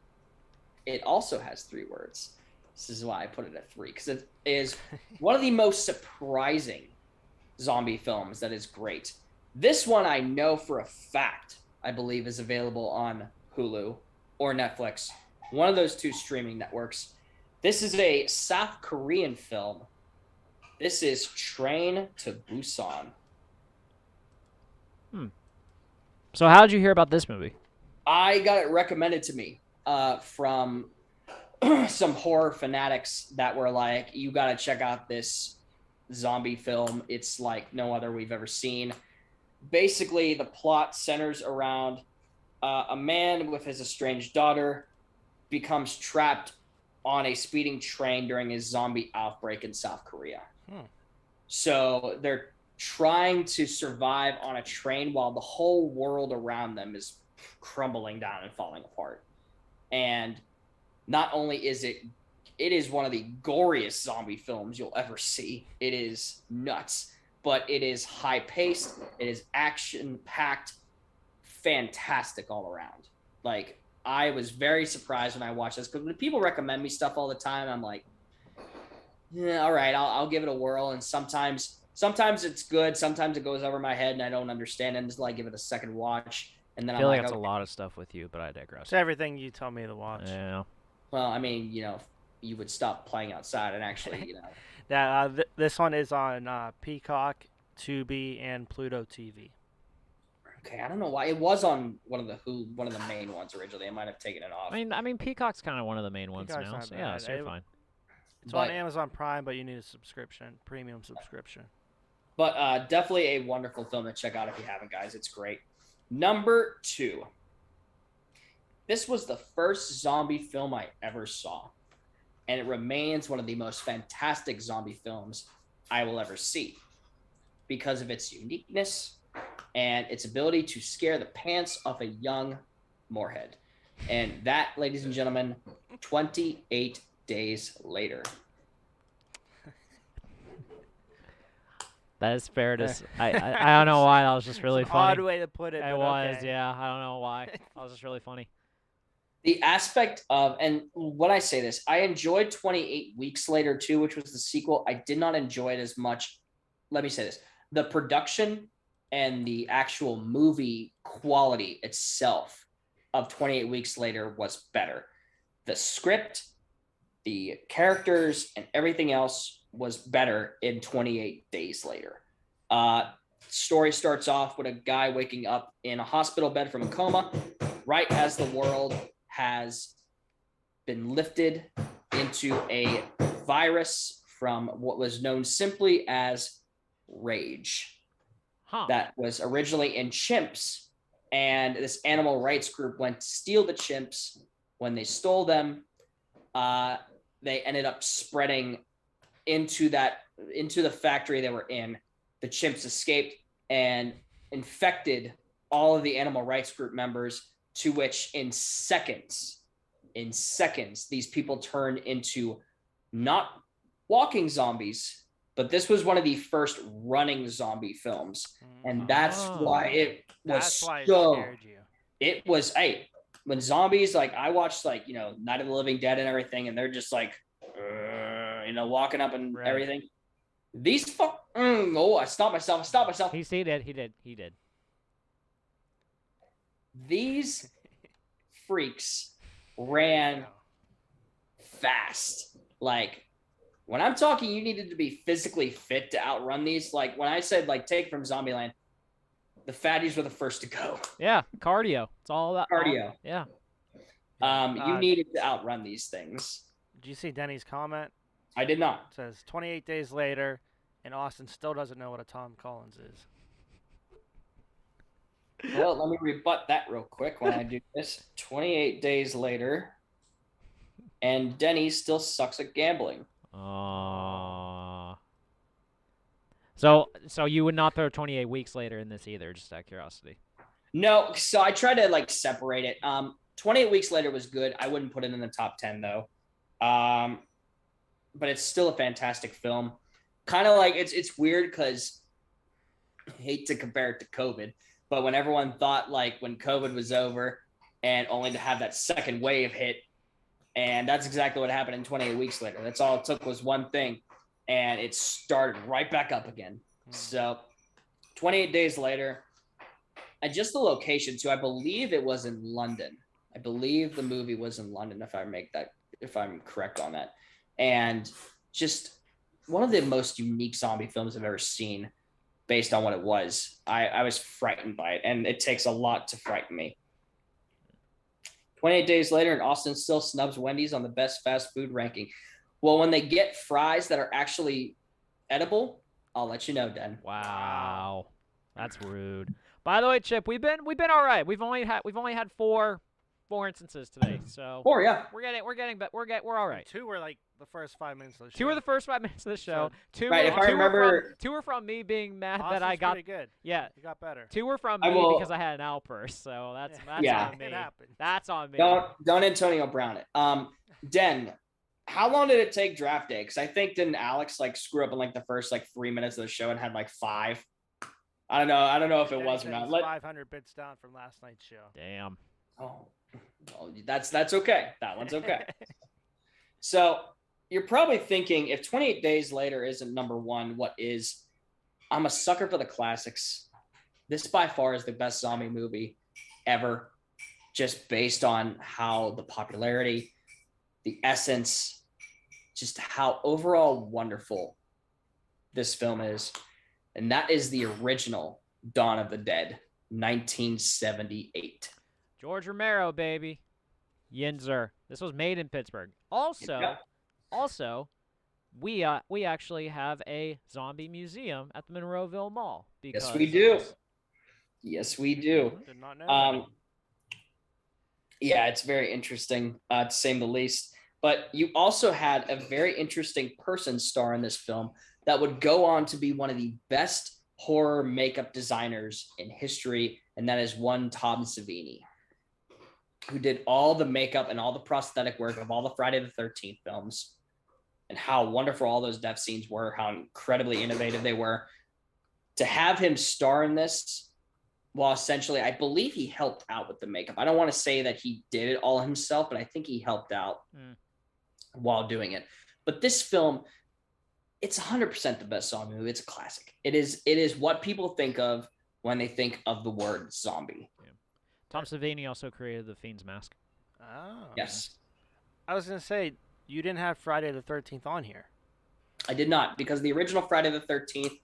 It also has 3 words. This is why I put it at 3, because it is one of the most surprising zombie films that is great. This one I know for a fact, I believe, is available on Hulu or Netflix, one of those 2 streaming networks. This is a South Korean film. This is Train to Busan. So how did you hear about this movie? I got it recommended to me from some horror fanatics that were like, you got to check out this zombie film. It's like no other we've ever seen. Basically, the plot centers around a man with his estranged daughter becomes trapped on a speeding train during a zombie outbreak in South Korea. So they're trying to survive on a train while the whole world around them is crumbling down and falling apart. And not only is it is one of the goriest zombie films you'll ever see. It is nuts, but it is high paced. It is action packed, fantastic all around. Like, I was very surprised when I watched this, because when people recommend me stuff all the time, I'm like, yeah, all right, I'll give it a whirl. And sometimes it's good. Sometimes it goes over my head and I don't understand it until I give it a second watch. And then I feel I'm like like, it's okay. a lot of stuff with you, but I digress. It's everything you tell me to watch. Yeah. Well, I mean, you would stop playing outside and actually, Yeah, this one is on Peacock, Tubi, and Pluto TV. Okay, I don't know why it was on one of the main ones originally. I might have taken it off. I mean, Peacock's kind of one of the main ones Peacock's now. not So yeah, bad. so you're fine. It's on Amazon Prime, but you need a premium subscription. But definitely a wonderful film to check out if you haven't, guys. It's great. Number 2. This was the first zombie film I ever saw, and it remains one of the most fantastic zombie films I will ever see because of its uniqueness and its ability to scare the pants off a young Moorhead. And that, ladies and gentlemen, 28 Days Later. That is fair to. I don't know why. That was just really funny. Odd way to put it. It was, okay. Yeah. I don't know why. That was just really funny. The aspect of, and when I say this, I enjoyed 28 Weeks Later too, which was the sequel. I did not enjoy it as much. Let me say this: the production and the actual movie quality itself of 28 Weeks Later was better. The script, the characters, and everything else was better in 28 Days Later. Story starts off with a guy waking up in a hospital bed from a coma, right as the world has been lifted into a virus from what was known simply as rage. That was originally in chimps, and this animal rights group went to steal the chimps. When they stole them, they ended up spreading into the factory they were in. The chimps escaped and infected all of the animal rights group members, to which in seconds, these people turned into not walking zombies, but this was one of the first running zombie films. And that's why it was scared you. It was, when zombies, like, I watched, like, Night of the Living Dead and everything, and they're just like, walking up and everything. These I stopped myself. He did. These freaks ran fast. Like, when I'm talking, you needed to be physically fit to outrun these. Like, when I said, like, take from Zombieland, the fatties were the first to go. Yeah, cardio. It's all about cardio. Yeah. You needed to outrun these things. Did you see Denny's comment? I did not. It says 28 days later, and Austin still doesn't know what a Tom Collins is. Well, let me rebut that real quick when I do this. 28 days later, and Denny still sucks at gambling. So you would not throw 28 Weeks Later in this either, just out of curiosity? No, so I tried to, like, separate it. 28 Weeks Later was good. I wouldn't put it in the top 10, though. But it's still a fantastic film. Kind of like, it's weird because I hate to compare it to COVID, but when everyone thought, like, when COVID was over and only to have that second wave hit, and that's exactly what happened in 28 Weeks Later. That's all it took was one thing, and it started right back up again. So 28 Days Later, and just the location too, I believe it was in London. I believe the movie was in London, if I'm correct on that. And just one of the most unique zombie films I've ever seen based on what it was. I was frightened by it, and it takes a lot to frighten me. 28 Days Later, and Austin still snubs Wendy's on the best fast food ranking. Well, when they get fries that are actually edible, I'll let you know, Den. Wow. That's rude. By the way, Chip, we've been all right. We've only had 4 4 instances today. So 4, yeah. We're all right. 2 were like the first 5 minutes of the show. 2 were the first 5 minutes of the show. So, 2 right, were, if I two remember, were from 2 were from me being mad that I got pretty good. Yeah, you got better. 2 were from I me will, because I had an outburst. So that's Yeah. on me. It happened. That's on me. Don't Antonio Brown it. Den, how long did it take draft day? Because I think didn't Alex like screw up in like the first like 3 minutes of the show and had like 5? I don't know if it was or not. 500 bits down from last night's show. Damn. Oh, well, that's okay. That one's okay. So you're probably thinking, if 28 Days Later isn't number 1, what is? I'm a sucker for the classics. This by far is the best zombie movie ever, just based on how the popularity, the essence, just how overall wonderful this film is. And that is the original Dawn of the Dead, 1978. George Romero, baby. Yinzer. This was made in Pittsburgh. Also, we actually have a zombie museum at the Monroeville Mall. Yes, we do. Yes, we do. Did not know. Yeah, it's very interesting, to say the least. But you also had a very interesting person star in this film that would go on to be one of the best horror makeup designers in history, and that is one Tom Savini, who did all the makeup and all the prosthetic work of all the Friday the 13th films, and how wonderful all those death scenes were, how incredibly innovative they were. To have him star in this, well, essentially, I believe he helped out with the makeup. I don't want to say that he did it all himself, but I think he helped out while doing it. But this film, it's 100% the best zombie movie. It's a classic. It is what people think of when they think of the word zombie. Yeah. Tom Savini also created the Fiend's Mask. Oh. Yes. I was going to say, you didn't have Friday the 13th on here. I did not, because the original Friday the 13th,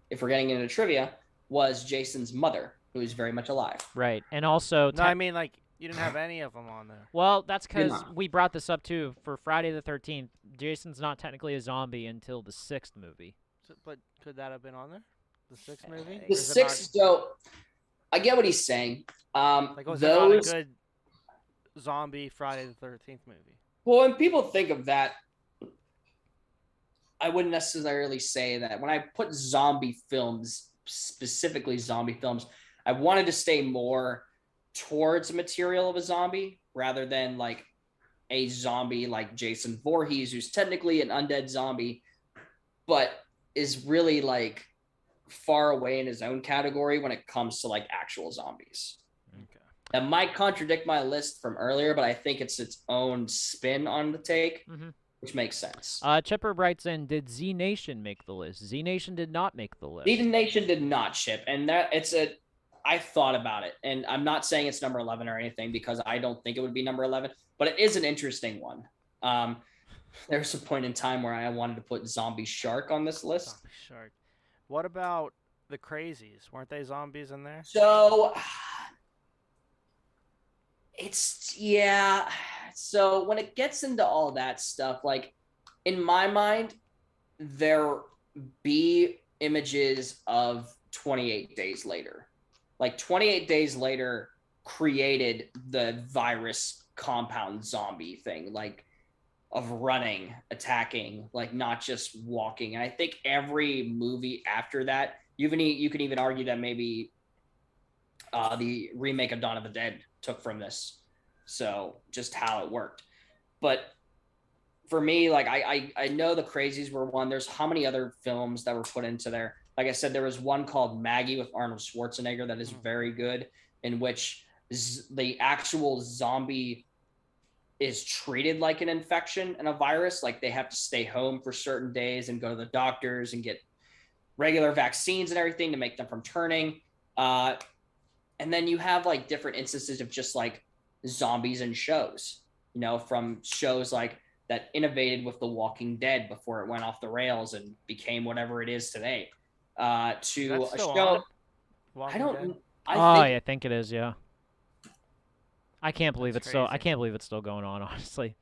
if we're getting into trivia, was Jason's mother, who is very much alive. Right. And also... No, I mean, like, you didn't have any of them on there. Well, that's because we brought this up, too. For Friday the 13th, Jason's not technically a zombie until the 6th movie. But could that have been on there? The 6th movie? The 6th, so... I get what he's saying. Like, was it not a good zombie Friday the 13th movie? Well, when people think of that, I wouldn't necessarily say that. When I put zombie films, specifically zombie films, I wanted to stay more towards the material of a zombie rather than like a zombie like Jason Voorhees, who's technically an undead zombie, but is really like far away in his own category when it comes to like actual zombies. Okay. That might contradict my list from earlier, but I think it's its own spin on the take, which makes sense. Chipper writes in, did Z Nation make the list? Z Nation did not make the list. Z Nation did not, Chip, and that I thought about it, and I'm not saying it's number 11 or anything because I don't think it would be number 11, but it is an interesting one. There's a point in time where I wanted to put Zombie Shark on this list. Zombie Shark. What about the Crazies? Weren't they zombies in there? So So when it gets into all that stuff, like in my mind, there be images of 28 Days Later. Like 28 Days Later created the virus compound zombie thing, like of running, attacking, like not just walking. And I think every movie after that, you can even argue that maybe the remake of Dawn of the Dead took from this. So just how it worked. But for me, like I know the Crazies were one. There's how many other films that were put into there. Like I said, there was one called Maggie with Arnold Schwarzenegger that is very good, in which the actual zombie is treated like an infection and a virus. Like they have to stay home for certain days and go to the doctors and get regular vaccines and everything to make them from turning. And then you have like different instances of just like zombies in shows, you know, from shows like that innovated with The Walking Dead before it went off the rails and became whatever it is today. To a show. I think it is. Yeah. I can't believe it's still. I can't believe it's still going on. Honestly,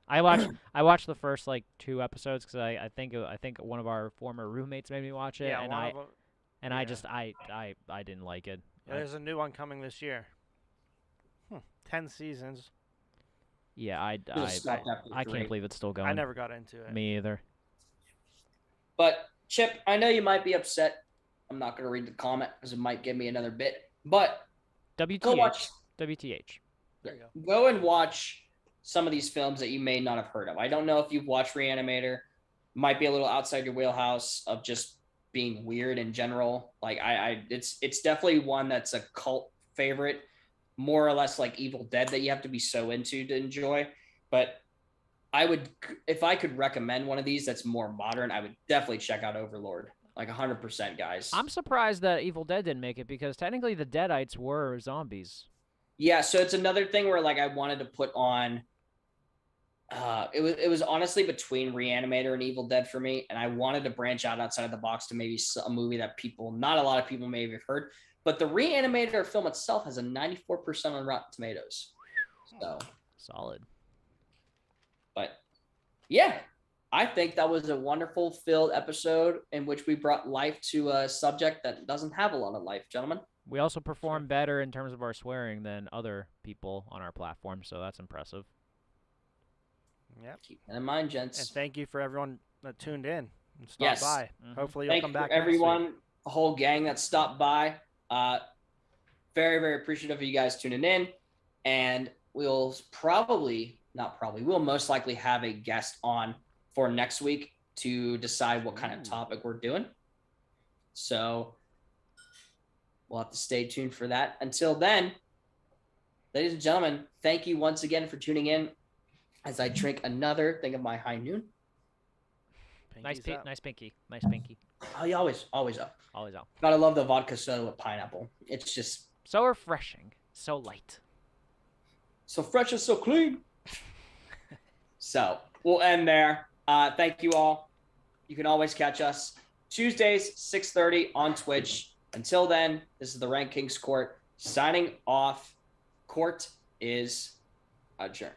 I watched the first like 2 episodes because I think one of our former roommates made me watch it, Yeah, I didn't like it. Yeah, there's a new one coming this year. 10 seasons. Yeah, I stopped after can't 3. believe it's still going. I never got into it. Me either. But Chip, I know you might be upset. I'm not going to read the comment because it might give me another bit. But go watch. WTH. There you go. Go and watch some of these films that you may not have heard of. I don't know if you've watched Reanimator. Might be a little outside your wheelhouse of just being weird in general. Like it's definitely one that's a cult favorite, more or less like Evil Dead that you have to be so into to enjoy. But I would, if I could recommend one of these that's more modern, I would definitely check out Overlord. Like 100%, guys. I'm surprised that Evil Dead didn't make it because technically the Deadites were zombies. Yeah, so it's another thing where like I wanted to put on. It was honestly between Reanimator and Evil Dead for me, and I wanted to branch out outside of the box to maybe a movie that not a lot of people may have heard. But the Reanimator film itself has a 94% on Rotten Tomatoes. So solid. But yeah, I think that was a wonderful filled episode in which we brought life to a subject that doesn't have a lot of life, gentlemen. We also perform better in terms of our swearing than other people on our platform, so that's impressive. Yep. Keep that in mind, gents. And thank you for everyone that tuned in and stopped by. Hopefully you'll Thank come you back for everyone, the whole gang that stopped by. Very, very appreciative of you guys tuning in. And we'll we'll most likely have a guest on for next week to decide what kind of topic we're doing. So we'll have to stay tuned for that. Until then, ladies and gentlemen, thank you once again for tuning in as I drink another thing of my high noon. Nice pinky. Oh, you always up. Always up. Gotta love the vodka soda with pineapple. It's just so refreshing, so light, so fresh and so clean. So we'll end there. Thank you all. You can always catch us Tuesdays 6:30 on Twitch. Until then, this is the RankKing's Court signing off. Court is adjourned.